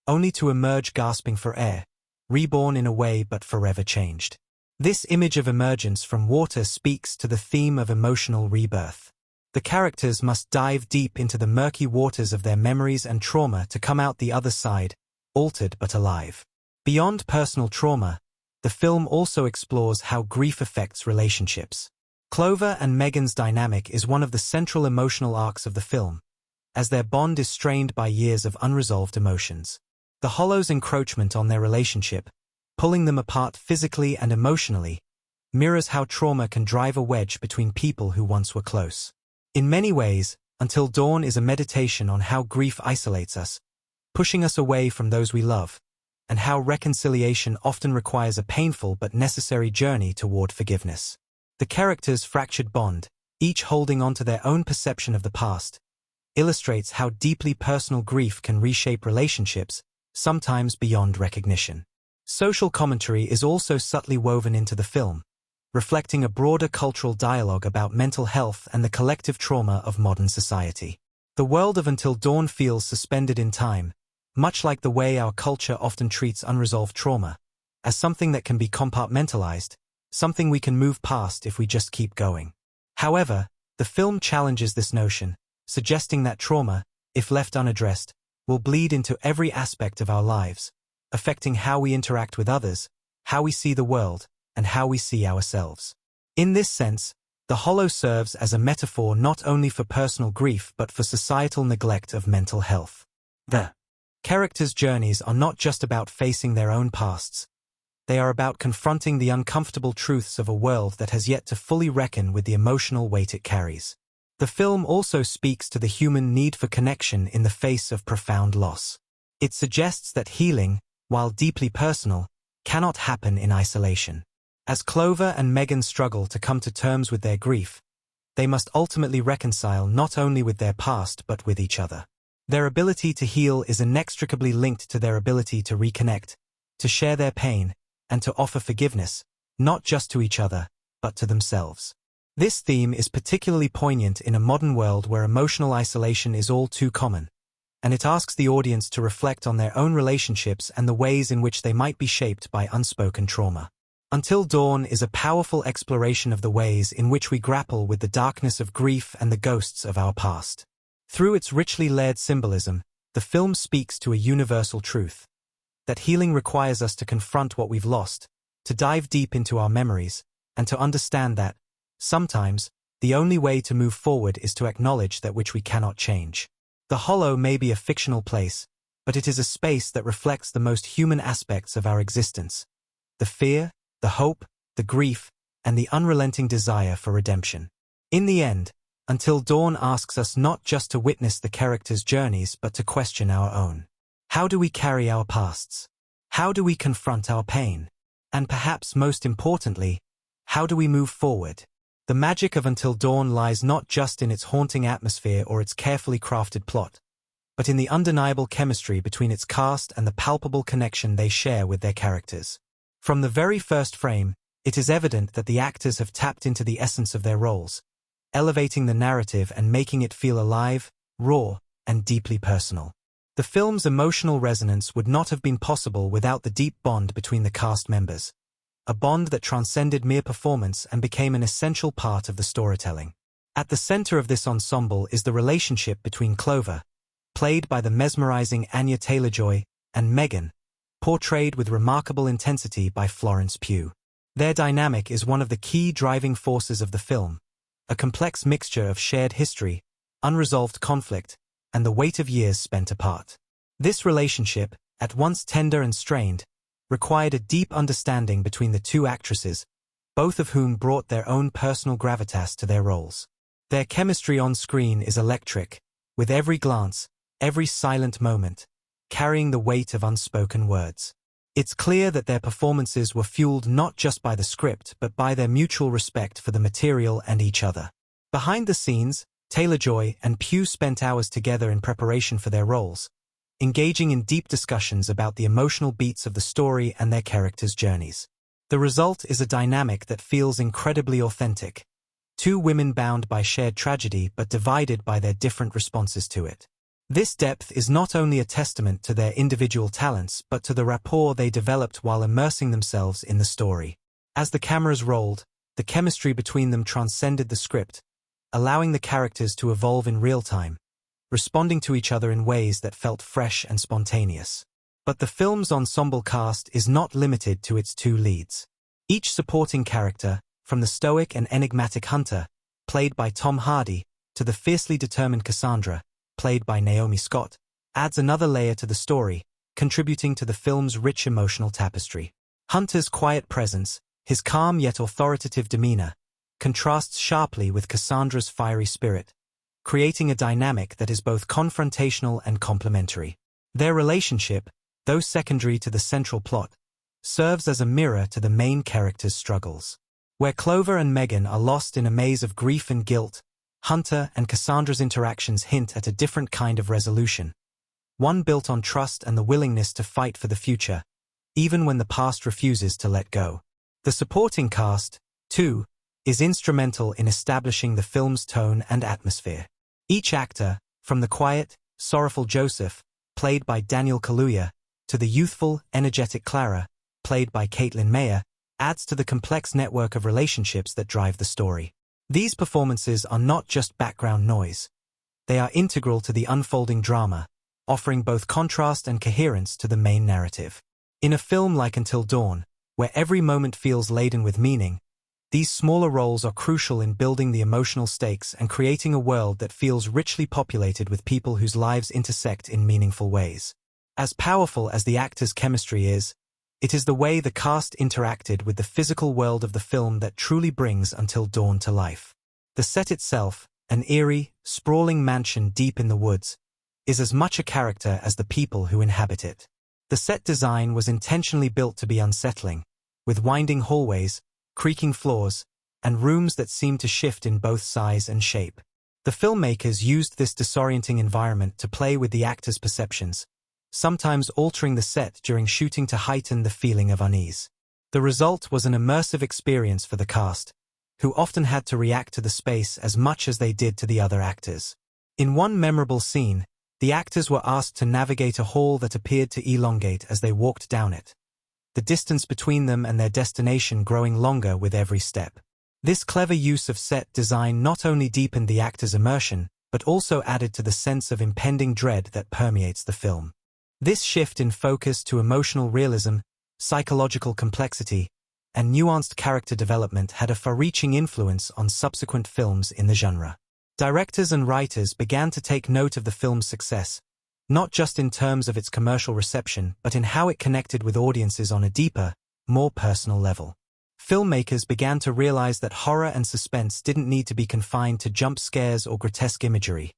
only to emerge gasping for air, reborn in a way but forever changed. This image of emergence from water speaks to the theme of emotional rebirth. The characters must dive deep into the murky waters of their memories and trauma to come out the other side, altered but alive. Beyond personal trauma, the film also explores how grief affects relationships. Clover and Megan's dynamic is one of the central emotional arcs of the film, as their bond is strained by years of unresolved emotions. The Hollow's encroachment on their relationship, pulling them apart physically and emotionally, mirrors how trauma can drive a wedge between people who once were close. In many ways, Until Dawn is a meditation on how grief isolates us, pushing us away from those we love, and how reconciliation often requires a painful but necessary journey toward forgiveness. The characters' fractured bond, each holding on to their own perception of the past, illustrates how deeply personal grief can reshape relationships, sometimes beyond recognition. Social commentary is also subtly woven into the film, reflecting a broader cultural dialogue about mental health and the collective trauma of modern society. The world of Until Dawn feels suspended in time, much like the way our culture often treats unresolved trauma, as something that can be compartmentalized, something we can move past if we just keep going. However, the film challenges this notion, suggesting that trauma, if left unaddressed, will bleed into every aspect of our lives, affecting how we interact with others, how we see the world, and how we see ourselves. In this sense, The Hollow serves as a metaphor not only for personal grief but for societal neglect of mental health. The characters' journeys are not just about facing their own pasts. They are about confronting the uncomfortable truths of a world that has yet to fully reckon with the emotional weight it carries. The film also speaks to the human need for connection in the face of profound loss. It suggests that healing, while deeply personal, cannot happen in isolation. As Clover and Megan struggle to come to terms with their grief, they must ultimately reconcile not only with their past but with each other. Their ability to heal is inextricably linked to their ability to reconnect, to share their pain, and to offer forgiveness, not just to each other, but to themselves. This theme is particularly poignant in a modern world where emotional isolation is all too common, and it asks the audience to reflect on their own relationships and the ways in which they might be shaped by unspoken trauma. Until Dawn is a powerful exploration of the ways in which we grapple with the darkness of grief and the ghosts of our past. Through its richly layered symbolism, the film speaks to a universal truth: that healing requires us to confront what we've lost, to dive deep into our memories, and to understand that, sometimes, the only way to move forward is to acknowledge that which we cannot change. The Hollow may be a fictional place, but it is a space that reflects the most human aspects of our existence: the fear, the hope, the grief, and the unrelenting desire for redemption. In the end, Until Dawn asks us not just to witness the characters' journeys but to question our own. How do we carry our pasts? How do we confront our pain? And perhaps most importantly, how do we move forward? The magic of Until Dawn lies not just in its haunting atmosphere or its carefully crafted plot, but in the undeniable chemistry between its cast and the palpable connection they share with their characters. From the very first frame, it is evident that the actors have tapped into the essence of their roles, elevating the narrative and making it feel alive, raw, and deeply personal. The film's emotional resonance would not have been possible without the deep bond between the cast members. a bond that transcended mere performance and became an essential part of the storytelling. At the center of this ensemble is the relationship between Clover, played by the mesmerizing Anya Taylor-Joy, and Megan, portrayed with remarkable intensity by Florence Pugh. Their dynamic is one of the key driving forces of the film, a complex mixture of shared history, unresolved conflict, and the weight of years spent apart. This relationship, at once tender and strained, required a deep understanding between the two actresses, both of whom brought their own personal gravitas to their roles. Their chemistry on screen is electric, with every glance, every silent moment, carrying the weight of unspoken words. It's clear that their performances were fueled not just by the script but by their mutual respect for the material and each other. Behind the scenes, Taylor-Joy and Pugh spent hours together in preparation for their roles, engaging in deep discussions about the emotional beats of the story and their characters' journeys. The result is a dynamic that feels incredibly authentic, two women bound by shared tragedy but divided by their different responses to it. This depth is not only a testament to their individual talents but to the rapport they developed while immersing themselves in the story. As the cameras rolled, the chemistry between them transcended the script, allowing the characters to evolve in real time, responding to each other in ways that felt fresh and spontaneous. But the film's ensemble cast is not limited to its two leads. Each supporting character, from the stoic and enigmatic Hunter, played by Tom Hardy, to the fiercely determined Cassandra, played by Naomi Scott, adds another layer to the story, contributing to the film's rich emotional tapestry. Hunter's quiet presence, his calm yet authoritative demeanor, contrasts sharply with Cassandra's fiery spirit, creating a dynamic that is both confrontational and complementary. Their relationship, though secondary to the central plot, serves as a mirror to the main character's struggles. Where Clover and Megan are lost in a maze of grief and guilt, Hunter and Cassandra's interactions hint at a different kind of resolution, one built on trust and the willingness to fight for the future, even when the past refuses to let go. The supporting cast, too, is instrumental in establishing the film's tone and atmosphere. Each actor, from the quiet, sorrowful Joseph, played by Daniel Kaluuya, to the youthful, energetic Clara, played by Caitlin Mayer, adds to the complex network of relationships that drive the story. These performances are not just background noise. They are integral to the unfolding drama, offering both contrast and coherence to the main narrative. In a film like Until Dawn, where every moment feels laden with meaning, these smaller roles are crucial in building the emotional stakes and creating a world that feels richly populated with people whose lives intersect in meaningful ways. As powerful as the actors' chemistry is, it is the way the cast interacted with the physical world of the film that truly brings Until Dawn to life. The set itself, an eerie, sprawling mansion deep in the woods, is as much a character as the people who inhabit it. The set design was intentionally built to be unsettling, with winding hallways, creaking floors, and rooms that seemed to shift in both size and shape. The filmmakers used this disorienting environment to play with the actors' perceptions, sometimes altering the set during shooting to heighten the feeling of unease. The result was an immersive experience for the cast, who often had to react to the space as much as they did to the other actors. In one memorable scene, the actors were asked to navigate a hall that appeared to elongate as they walked down it, the distance between them and their destination growing longer with every step. This clever use of set design not only deepened the actors' immersion, but also added to the sense of impending dread that permeates the film. This shift in focus to emotional realism, psychological complexity, and nuanced character development had a far-reaching influence on subsequent films in the genre. Directors and writers began to take note of the film's success, not just in terms of its commercial reception but in how it connected with audiences on a deeper, more personal level. Filmmakers began to realize that horror and suspense didn't need to be confined to jump scares or grotesque imagery.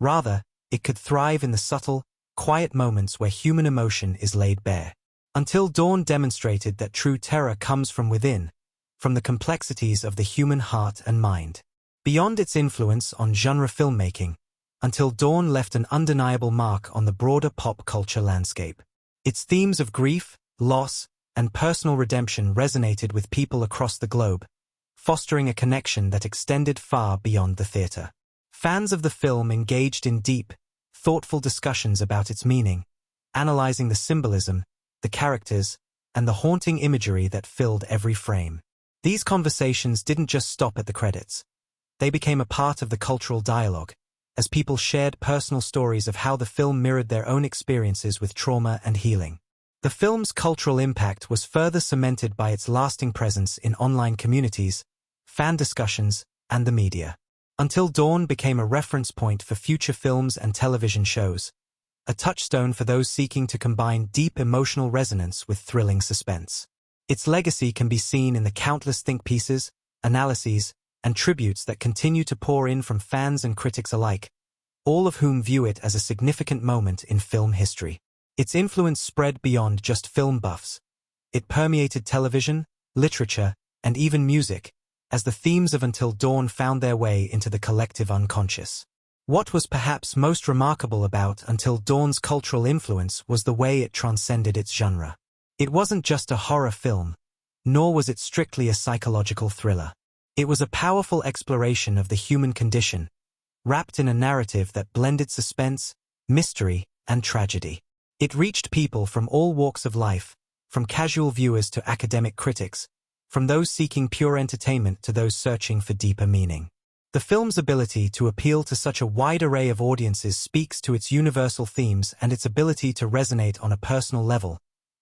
Rather, it could thrive in the subtle, quiet moments where human emotion is laid bare. Until Dawn demonstrated that true terror comes from within, from the complexities of the human heart and mind. Beyond its influence on genre filmmaking, Until Dawn left an undeniable mark on the broader pop culture landscape. Its themes of grief, loss, and personal redemption resonated with people across the globe, fostering a connection that extended far beyond the theater. Fans of the film engaged in deep, thoughtful discussions about its meaning, analyzing the symbolism, the characters, and the haunting imagery that filled every frame. These conversations didn't just stop at the credits. They became a part of the cultural dialogue, as people shared personal stories of how the film mirrored their own experiences with trauma and healing. The film's cultural impact was further cemented by its lasting presence in online communities, fan discussions, and the media. Until Dawn became a reference point for future films and television shows, a touchstone for those seeking to combine deep emotional resonance with thrilling suspense. Its legacy can be seen in the countless think pieces, analyses, and tributes that continue to pour in from fans and critics alike, all of whom view it as a significant moment in film history. Its influence spread beyond just film buffs. It permeated television, literature, and even music, as the themes of Until Dawn found their way into the collective unconscious. What was perhaps most remarkable about Until Dawn's cultural influence was the way it transcended its genre. It wasn't just a horror film, nor was it strictly a psychological thriller. It was a powerful exploration of the human condition, wrapped in a narrative that blended suspense, mystery, and tragedy. It reached people from all walks of life, from casual viewers to academic critics, from those seeking pure entertainment to those searching for deeper meaning. The film's ability to appeal to such a wide array of audiences speaks to its universal themes and its ability to resonate on a personal level,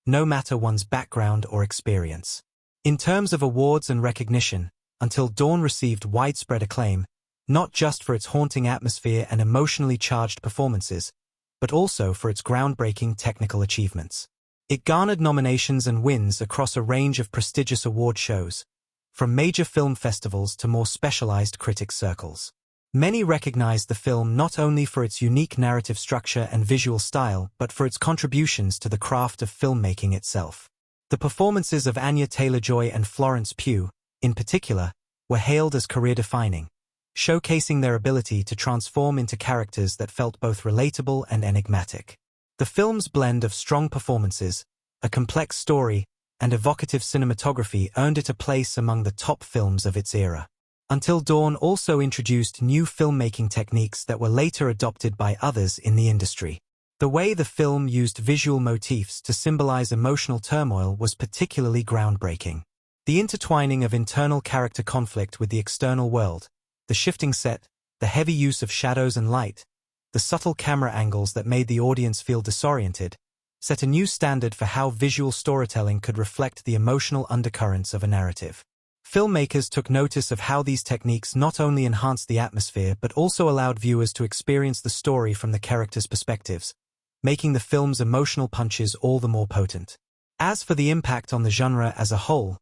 no matter one's background or experience. In terms of awards and recognition, Until Dawn received widespread acclaim, not just for its haunting atmosphere and emotionally charged performances, but also for its groundbreaking technical achievements. It garnered nominations and wins across a range of prestigious award shows, from major film festivals to more specialized critic circles. Many recognized the film not only for its unique narrative structure and visual style, but for its contributions to the craft of filmmaking itself. The performances of Anya Taylor-Joy and Florence Pugh, in particular, were hailed as career-defining, showcasing their ability to transform into characters that felt both relatable and enigmatic. The film's blend of strong performances, a complex story, and evocative cinematography earned it a place among the top films of its era. Until Dawn also introduced new filmmaking techniques that were later adopted by others in the industry. The way the film used visual motifs to symbolize emotional turmoil was particularly groundbreaking. The intertwining of internal character conflict with the external world, the shifting set, the heavy use of shadows and light, the subtle camera angles that made the audience feel disoriented, set a new standard for how visual storytelling could reflect the emotional undercurrents of a narrative. Filmmakers took notice of how these techniques not only enhanced the atmosphere but also allowed viewers to experience the story from the characters' perspectives, making the film's emotional punches all the more potent. As for the impact on the genre as a whole,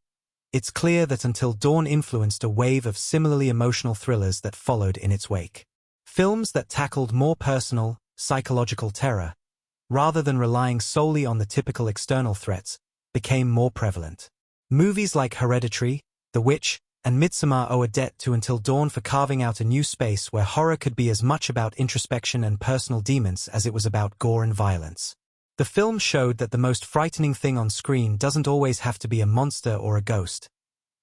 it's clear that Until Dawn influenced a wave of similarly emotional thrillers that followed in its wake. Films that tackled more personal, psychological terror, rather than relying solely on the typical external threats, became more prevalent. Movies like Hereditary, The Witch, and Midsommar owe a debt to Until Dawn for carving out a new space where horror could be as much about introspection and personal demons as it was about gore and violence. The film showed that the most frightening thing on screen doesn't always have to be a monster or a ghost.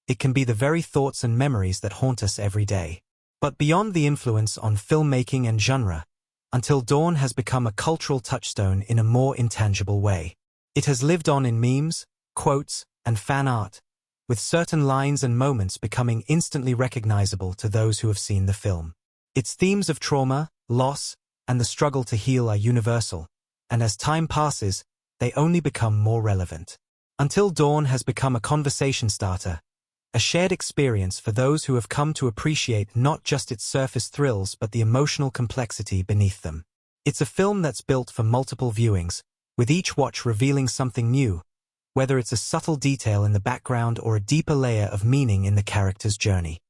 It can be the very thoughts and memories that haunt us every day. But beyond the influence on filmmaking and genre, Until Dawn has become a cultural touchstone in a more intangible way. It has lived on in memes, quotes, and fan art, with certain lines and moments becoming instantly recognizable to those who have seen the film. Its themes of trauma, loss, and the struggle to heal are universal, and as time passes, they only become more relevant. Until Dawn has become a conversation starter, a shared experience for those who have come to appreciate not just its surface thrills but the emotional complexity beneath them. It's a film that's built for multiple viewings, with each watch revealing something new, whether it's a subtle detail in the background or a deeper layer of meaning in the character's journey.